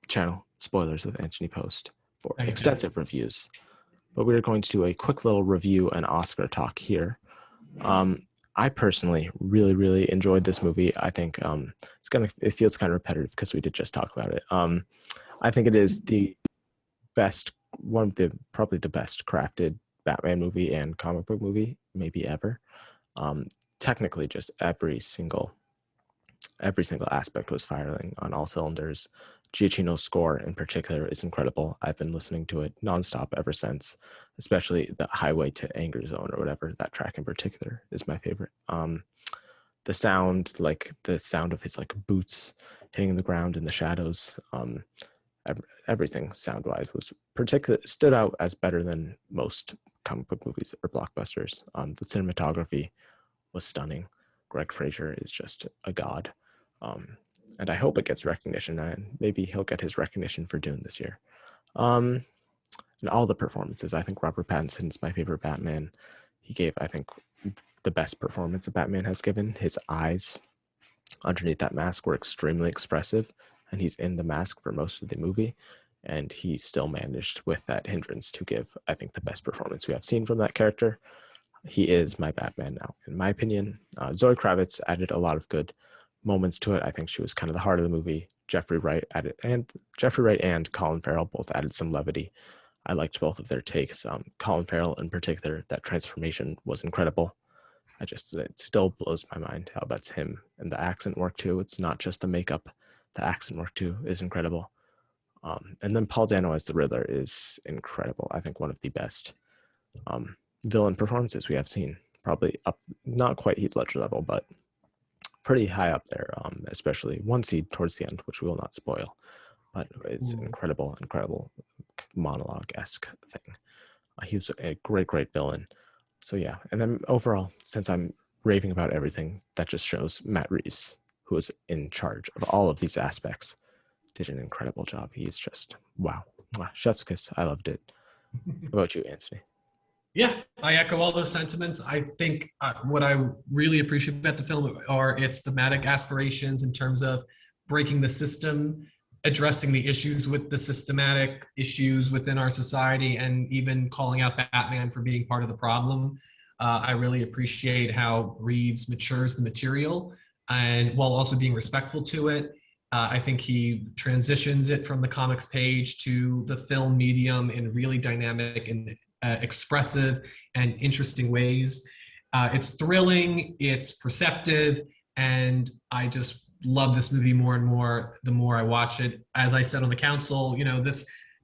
A: channel, Spoilers with Anthony Post, for
B: Okay.
A: extensive reviews. But we're going to do a quick little review and Oscar talk here. I personally really, really enjoyed this movie. I think it feels kind of repetitive because we did just talk about it. I think it is the best, probably the best crafted Batman movie and comic book movie maybe ever. Technically, just every single aspect was firing on all cylinders. Giacchino's score in particular is incredible. I've been listening to it nonstop ever since, especially the Highway to Anger Zone or whatever. That track in particular is my favorite. The sound of his like boots hitting the ground in the shadows, everything sound-wise stood out as better than most comic book movies or blockbusters. The cinematography was stunning. Greg Fraser is just a god. And I hope it gets recognition, and maybe he'll get his recognition for Dune this year. And all the performances, I think Robert Pattinson's my favorite Batman. He gave, I think, the best performance a Batman has given. His eyes underneath that mask were extremely expressive, and he's in the mask for most of the movie, and he still managed with that hindrance to give, I think, the best performance we have seen from that character. He is my Batman now, in my opinion. Zoe Kravitz added a lot of good moments to it. I think she was kind of the heart of the movie. Jeffrey Wright and Colin Farrell both added some levity. I liked both of their takes. Colin Farrell in particular, that transformation was incredible. It still blows my mind how that's him, and the accent work too. It's not just the makeup; the accent work too is incredible. And then Paul Dano as the Riddler is incredible. I think one of the best villain performances we have seen. Probably up, not quite Heath Ledger level, but pretty high up there. Especially one seed towards the end, which we will not spoil. But it's incredible monologue-esque thing. He was a great villain. So yeah, and then overall, since I'm raving about everything, that just shows Matt Reeves, who was in charge of all of these aspects, did an incredible job. He's just, wow. Chef's kiss. I loved it. How about you, Anthony?
B: Yeah, I echo all those sentiments. I think what I really appreciate about the film are its thematic aspirations in terms of breaking the system, addressing the issues with the systematic issues within our society, and even calling out Batman for being part of the problem. I really appreciate how Reeves matures the material, and while also being respectful to it. I think he transitions it from the comics page to the film medium in really dynamic and expressive and interesting ways. It's thrilling, it's perceptive, and I just love this movie more and more the more I watch it. As I said on the council,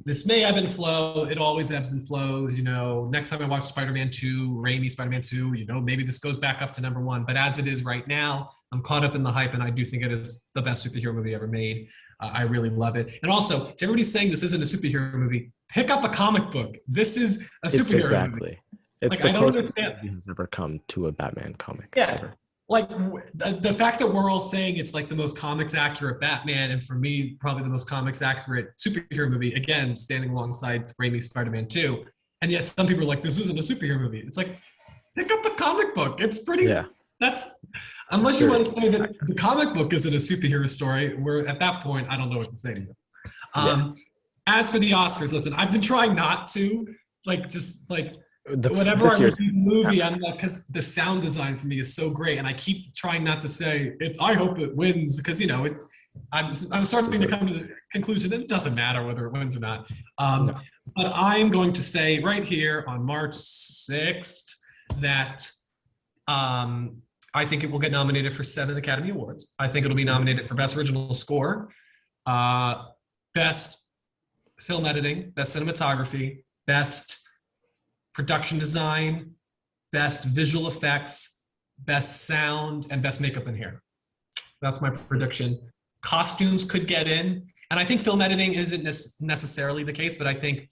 B: this may ebb and flow. It always ebbs and flows. Next time I watch Spider-Man 2, Raimi Spider-Man 2, maybe this goes back up to number 1. But as it is right now, I'm caught up in the hype, and I do think it is the best superhero movie ever made. I really love it. And also, to everybody saying this isn't a superhero movie, pick up a comic book. This is a superhero movie.
A: It's the closest movie has ever come to a Batman comic.
B: Yeah.
A: Ever.
B: Like the fact that we're all saying it's like the most comics accurate Batman, and for me, probably the most comics accurate superhero movie, again, standing alongside Raimi's Spider-Man 2. And yet some people are like, this isn't a superhero movie. It's like, pick up a comic book. It's pretty, unless you want to say that the comic book isn't a superhero story, where at that point, I don't know what to say to you. As for the Oscars, listen, I've been trying not to, whenever I review the movie, I'm like, because the sound design for me is so great, and I keep trying not to say it. I hope it wins, because I'm starting to come to the conclusion that it doesn't matter whether it wins or not. But I'm going to say right here on March 6th that I think it will get nominated for 7 Academy Awards. I think it'll be nominated for Best Original Score, Best Film Editing, Best Cinematography, Best Production Design, Best Visual Effects, Best Sound, and Best Makeup and Hair. That's my prediction. Costumes could get in, and I think film editing isn't necessarily the case, but I think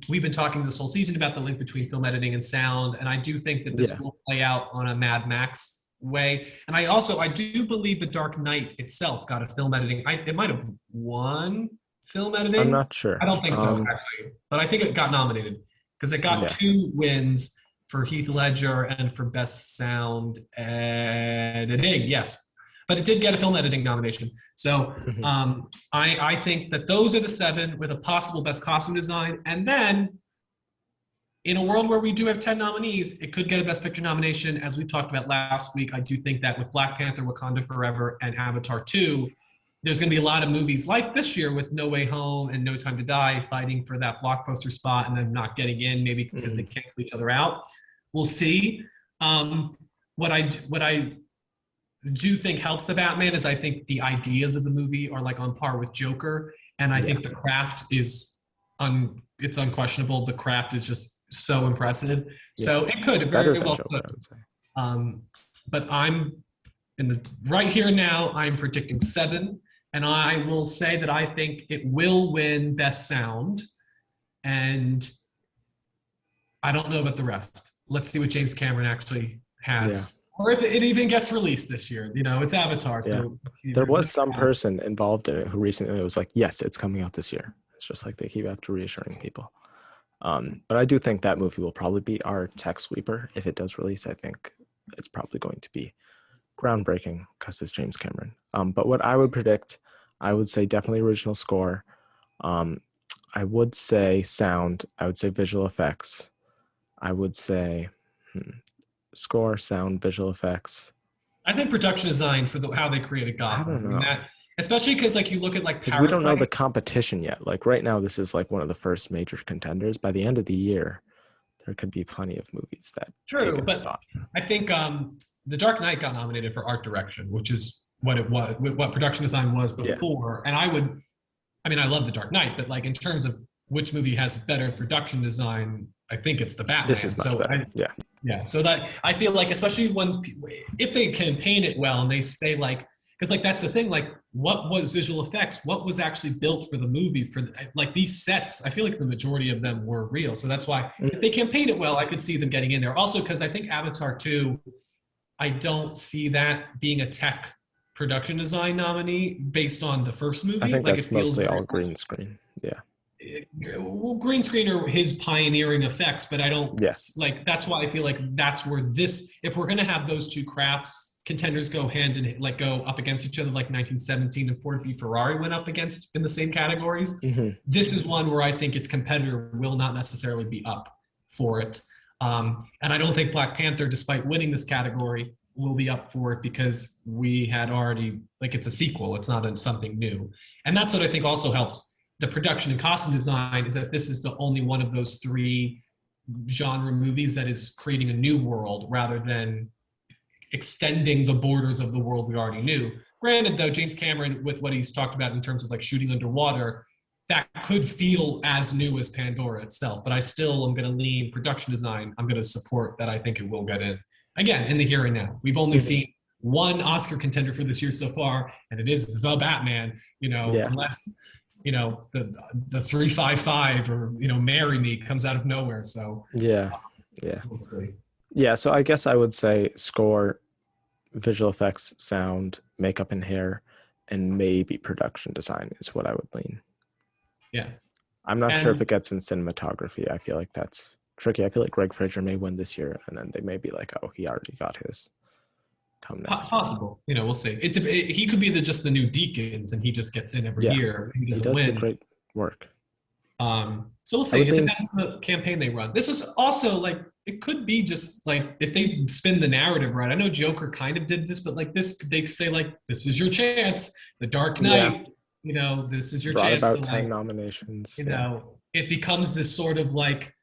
B: we've been talking this whole season about the link between film editing and sound, and I do think that this will play out on a Mad Max way. And I do believe The Dark Knight itself got a film editing. It might have won film editing.
A: I'm not sure.
B: I don't think so, actually, but I think it got nominated because it got 2 wins for Heath Ledger and for Best Sound Editing. Yes. But it did get a film editing nomination. So I think that those are the 7 with a possible Best Costume Design. And then in a world where we do have 10 nominees, it could get a Best Picture nomination. As we talked about last week, I do think that with Black Panther, Wakanda Forever, and Avatar 2, there's going to be a lot of movies like this year with No Way Home and No Time to Die fighting for that blockbuster spot and then not getting in, maybe because they cancel each other out. We'll see. What I do think helps the Batman is I think the ideas of the movie are like on par with Joker, and I think the craft is it's unquestionable. The craft is just so impressive. So it could very well could. But I'm right here now. I'm predicting 7, and I will say that I think it will win Best Sound, and I don't know about the rest. Let's see what James Cameron actually has. Or if it even gets released this year. It's Avatar. So
A: there was some person involved in it who recently was like, yes, it's coming out this year. It's just like they keep after reassuring people. But I do think that movie will probably be our tech sweeper if it does release. I think it's probably going to be groundbreaking because it's James Cameron. But what I would predict, I would say definitely original score. Um, I would say sound. I would say visual effects. I would say score, sound, visual effects.
B: I think production design for how they created
A: I
B: Gotham.
A: don't
B: I mean
A: know.
B: that, especially because like you look at like
A: Because we don't know the
B: Parasite.
A: competition yet. Like right now, this is like one of the first major contenders. By the end of the year, there could be plenty of movies that take
B: True,
A: its
B: but
A: spot.
B: I think The Dark Knight got nominated for art direction, which is what it was, what production design was
A: Yeah,
B: before. And I mean, I love The Dark Knight, but like in terms of which movie has better production design, I think it's the
A: this
B: Batman.
A: is much better. Yeah,
B: Yeah, so that I feel like, especially when if they campaign it well and they say like, because like that's the thing, like what was visual effects, what was actually built for the movie, for like these sets, I feel like the majority of them were real. So that's why if they campaign it well, I could see them getting in there. Also, because I think Avatar 2, I don't see that being a tech production design nominee based on the first
A: I
B: movie.
A: think
B: Like it
A: that's
B: feels
A: mostly
B: very
A: all green screen. Yeah,
B: well, green screen or his pioneering effects, but I don't
A: yeah.
B: like. That's why I feel like that's where this. If we're gonna have those two crafts, contenders go hand in like go up against each other, like 1917 and Ford v Ferrari went up against in the same categories.
A: Hmm.
B: This is one where I think its competitor will not necessarily be up for it, and I don't think Black Panther, despite winning this category, will be up for it because we had already like it's a sequel. It's not something new, and that's what I think also helps the production and costume design is that this is the only one of those three genre movies that is creating a new world rather than extending the borders of the world we already knew. Granted, though, James Cameron, with what he's talked about in terms of like shooting underwater, that could feel as new as Pandora itself. But I still am going to lean production design. I'm going to support that. I think it will get in. Again, in the here and now. We've only seen one Oscar contender for this year so far, and it is The Batman,
A: Yeah,
B: unless the 355 or Marry Me comes out of nowhere. So
A: yeah, yeah,
B: we'll see.
A: yeah. So I guess I would say score, visual effects, sound, makeup and hair, and maybe production design is what I would lean.
B: Yeah.
A: I'm not sure if
B: And
A: it gets in cinematography. I feel like that's tricky. I feel like Greg Fraser may win this year, and then they may be like, "Oh, he already got his." Come next year.
B: possible, we'll see. He could be just the new Deacons, and he just gets in every
A: Yeah,
B: year. He
A: he
B: doesn't
A: does do
B: win.
A: great work.
B: So we'll
A: I
B: see.
A: would
B: It
A: lean.
B: depends on the campaign they run. This is also like it could be just like if they spin the narrative right. I know Joker kind of did this, but like this, they say like this is your chance. The Dark
A: Yeah,
B: Knight, this is your
A: brought
B: chance to
A: about
B: like
A: 10 nominations. Yeah,
B: it becomes this sort of like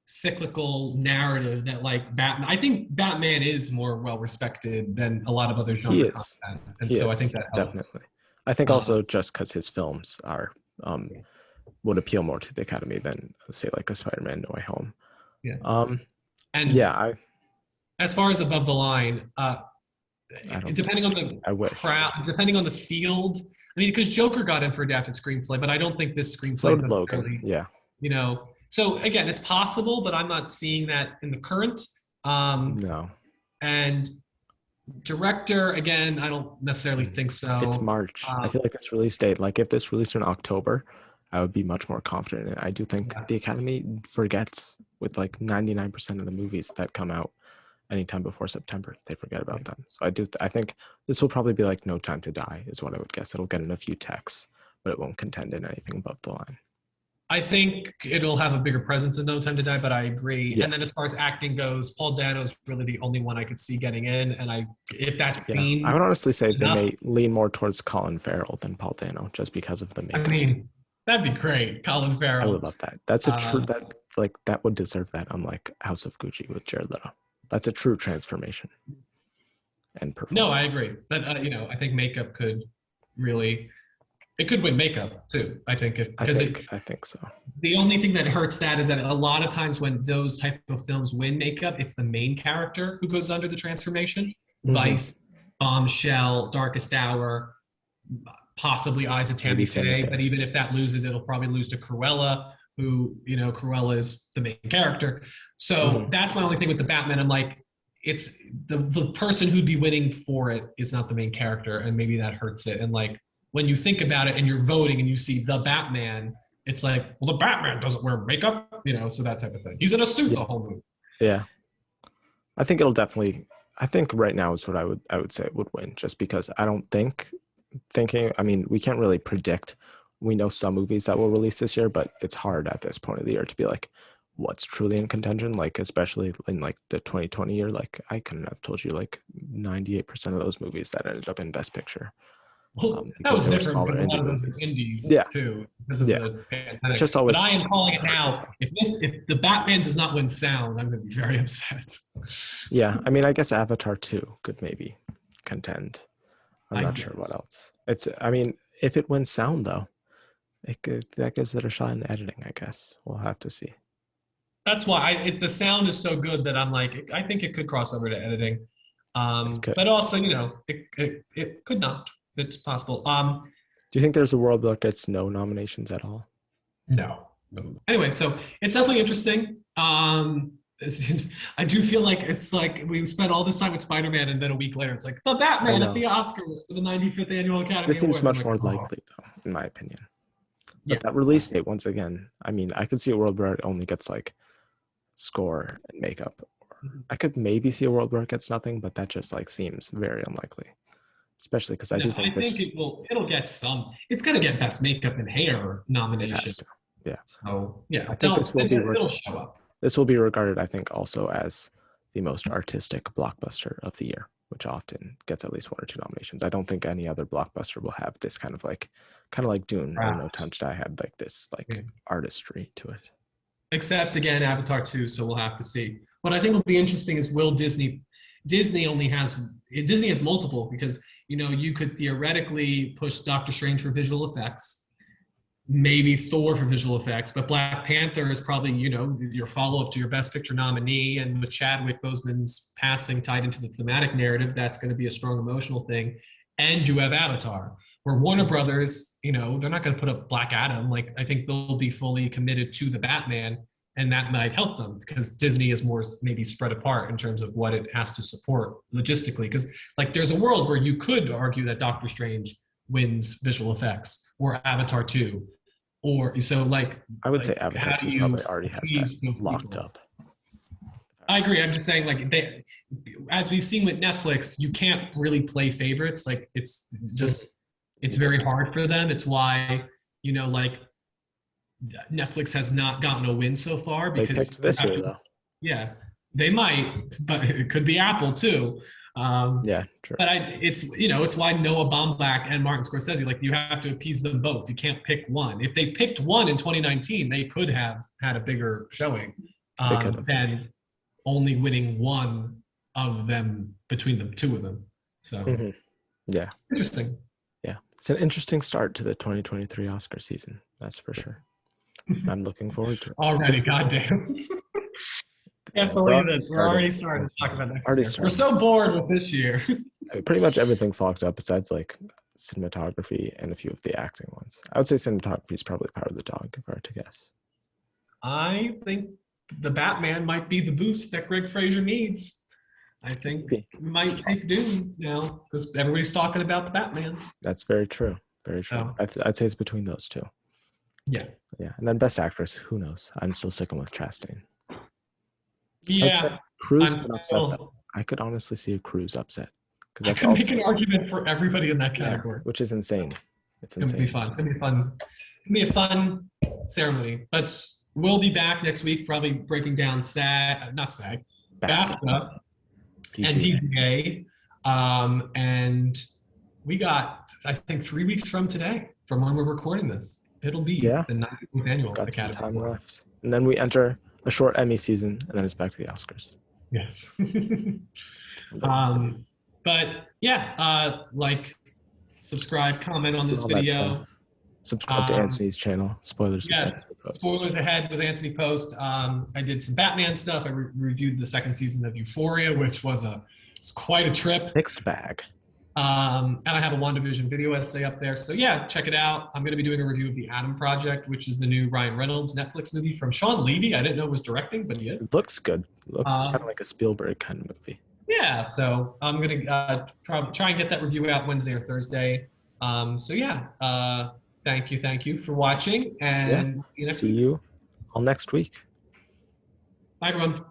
B: cyclical narrative that like Batman. I think Batman is more well respected than a lot of other
A: he
B: genre
A: is.
B: content, and
A: He
B: so I
A: is
B: think that helps.
A: definitely. I think
B: Uh,
A: also just because his films are would appeal more to the Academy than say like a Spider-Man No Way Home.
B: yeah,
A: Um,
B: and
A: yeah,
B: as far as above the line,
A: I don't think
B: depending on the
A: I wish.
B: crowd, depending on the field. I mean, because Joker got in for adapted screenplay, but I don't think this
A: So
B: screenplay
A: did Logan.
B: necessarily,
A: Yeah,
B: So again, it's possible, but I'm not seeing that in the current.
A: no,
B: And director, again, I don't necessarily think
A: it's
B: so.
A: March. I
B: Um,
A: feel like this release date. Like if this released in October, I would be much more confident in it. I do think
B: yeah.
A: the Academy forgets with like 99% of the movies that come out anytime before September. They forget about them. So I think this will probably be like No Time to Die is what I would guess. It'll get in a few techs, but it won't contend in anything above the line.
B: I think it'll have a bigger presence in No Time to Die, but I agree.
A: Yeah.
B: And then as far as acting goes, Paul Dano's really the only one I could see getting in. And if that
A: Yeah. I would
B: scene
A: honestly say they
B: enough,
A: may lean more towards Colin Farrell than Paul Dano just because of the
B: I
A: makeup.
B: mean, that'd be great. Colin
A: I would
B: Farrell.
A: love that. That's a true
B: Uh,
A: that would deserve that, unlike House of Gucci with Jared Leto. That's a true transformation and
B: no, I
A: performance.
B: agree. But I think makeup could really it could win makeup too. I think
A: I think so.
B: the only thing that hurts that is that a lot of times when those type of films win makeup, it's the main character who goes under the transformation.
A: Mm-hmm.
B: Vice, Bombshell, Darkest Hour, possibly Eyes of
A: Maybe
B: Tammy
A: Tammy
B: Faye. But
A: Faye.
B: even if that loses, it'll probably lose to Cruella, who Cruella is the main character. So
A: Mm-hmm.
B: that's my only thing with the Batman. I'm like, it's the person who'd be winning for it is not the main character, and maybe that hurts it. And like when you think about it and you're voting and you see the Batman, it's like, well, the Batman doesn't wear makeup, so that type of thing. He's in a suit
A: Yeah.
B: the whole movie.
A: Yeah. I think it'll definitely. I think right now is what I would say would win, just because I don't think thinking. I mean, we can't really predict. We know some movies that will release this year, but it's hard at this point of the year to be like, what's truly in contention. Like, especially in like the 2020 year, like I couldn't have told you like 98% of those movies that ended up in Best Picture,
B: Well, that
A: because
B: was
A: they were
B: different
A: smaller
B: because a
A: indie
B: lot of those are
A: movies.
B: indies
A: Yeah,
B: too, because of
A: yeah.
B: the
A: It's
B: pandemic.
A: just
B: But I
A: always
B: am calling it
A: hard to
B: now.
A: tell.
B: If the Batman does not win sound, I'm going to be very upset.
A: Yeah, I mean, I guess Avatar 2 could maybe contend. I'm
B: I
A: not sure what
B: guess
A: else. I mean, if it wins sound though, that gives it a shot in editing. I guess we'll have to see.
B: that's why the sound is so good that I'm like, I think it could cross over to editing.
A: It could.
B: But also, it could not. It's possible.
A: Do you think there's a world where it gets no nominations at all?
B: No. Anyway, so it's definitely interesting. I do feel like it's like we spent all this time with Spider-Man, and then a week later, it's like the
A: I
B: Batman at
A: know.
B: the Oscars for the 95th Annual Academy
A: This seems
B: Awards. I'm
A: much
B: like,
A: more
B: oh,
A: likely though, in my opinion.
B: yeah.
A: But that release date, once again, I mean, I could see a world where it only gets like score and makeup. I could maybe see a world where it gets nothing, but that just like seems very unlikely. Especially because I
B: No,
A: do
B: I
A: think
B: think
A: this
B: it'll get some. It's gonna get Best Makeup and Hair
A: it
B: nomination.
A: has to. Yeah.
B: So yeah,
A: I think
B: it'll show up.
A: this will be regarded, I think, also as the most artistic blockbuster of the year, which often gets at least one or two nominations. I don't think any other blockbuster will have this kind of like Dune or No Time to Die had like this like
B: Yeah.
A: artistry to it.
B: Except again, Avatar 2, so we'll have to see. What I think will be interesting is will Disney has multiple because you could theoretically push Doctor Strange for visual effects, maybe Thor for visual effects, but Black Panther is probably, your follow-up to your Best Picture nominee, and with Chadwick Boseman's passing tied into the thematic narrative, that's going to be a strong emotional thing. And you have Avatar, where Warner Brothers, they're not going to put up Black Adam. Like, I think they'll be fully committed to the Batman, and that might help them because Disney is more maybe spread apart in terms of what it has to support logistically. Because like, there's a world where you could argue that Doctor Strange wins visual effects or Avatar 2 or so like
A: I would
B: like
A: say Avatar 2 probably already has that locked up.
B: I agree. I'm just saying, like, as we've seen with Netflix, you can't really play favorites. Like, it's very hard for them. It's why, like, Netflix has not gotten a win so far
A: They
B: because
A: picked this year though.
B: yeah, they might, but it could be Apple too.
A: Yeah, true.
B: But it's why Noah Baumbach and Martin Scorsese, like, you have to appease them both. You can't pick one. If they picked one in 2019, they could have had a bigger showing than only winning one of them between the two of them. So
A: yeah,
B: interesting.
A: Yeah, it's an interesting start to the 2023 Oscar season. That's for sure. I'm looking forward to it.
B: Already, goddamn. Can't believe it. We're already starting to talk about next year. We're so bored with this year.
A: Pretty much everything's locked up besides like cinematography and a few of the acting ones. I would say cinematography is probably Power of the Dog, if I were to guess.
B: I think the Batman might be the boost that Greg Fraser needs. I think we might take Dune now because everybody's talking about the Batman.
A: That's very true. Very true. I'd say it's between those two.
B: Yeah.
A: Yeah. And then Best Actress, who knows? I'm still sticking with Chastain.
B: Yeah.
A: Cruise could upset though. I could honestly see a Cruise upset.
B: I can make an argument for everybody in that category.
A: Which is insane. It's
B: insane. It's gonna be fun. It's gonna be a fun ceremony. But we'll be back next week, probably breaking down BAFTA and DGA. And we got, I think, 3 weeks from today, from when we're recording this. It'll be the 90th Annual Academy.
A: Some time left. And then we enter a short Emmy season, and then it's back to the Oscars.
B: Yes. But yeah, like, subscribe, comment on this video.
A: Subscribe to Anthony's channel. Spoilers.
B: Yeah, Spoilers Ahead with Anthony Post. I did some Batman stuff. I reviewed the second season of Euphoria, which was quite a trip.
A: Mixed bag.
B: And I have a WandaVision video essay up there. So yeah, check it out. I'm going to be doing a review of The Atom Project, which is the new Ryan Reynolds Netflix movie from Sean Levy. I didn't know was directing, but he is.
A: It looks good. It looks kind of like a Spielberg kind of movie.
B: Yeah, so I'm going to try and get that review out Wednesday or Thursday. So yeah, Thank you for watching,
A: Yeah.
B: and see you next
A: See
B: week.
A: you all next week.
B: Bye, everyone.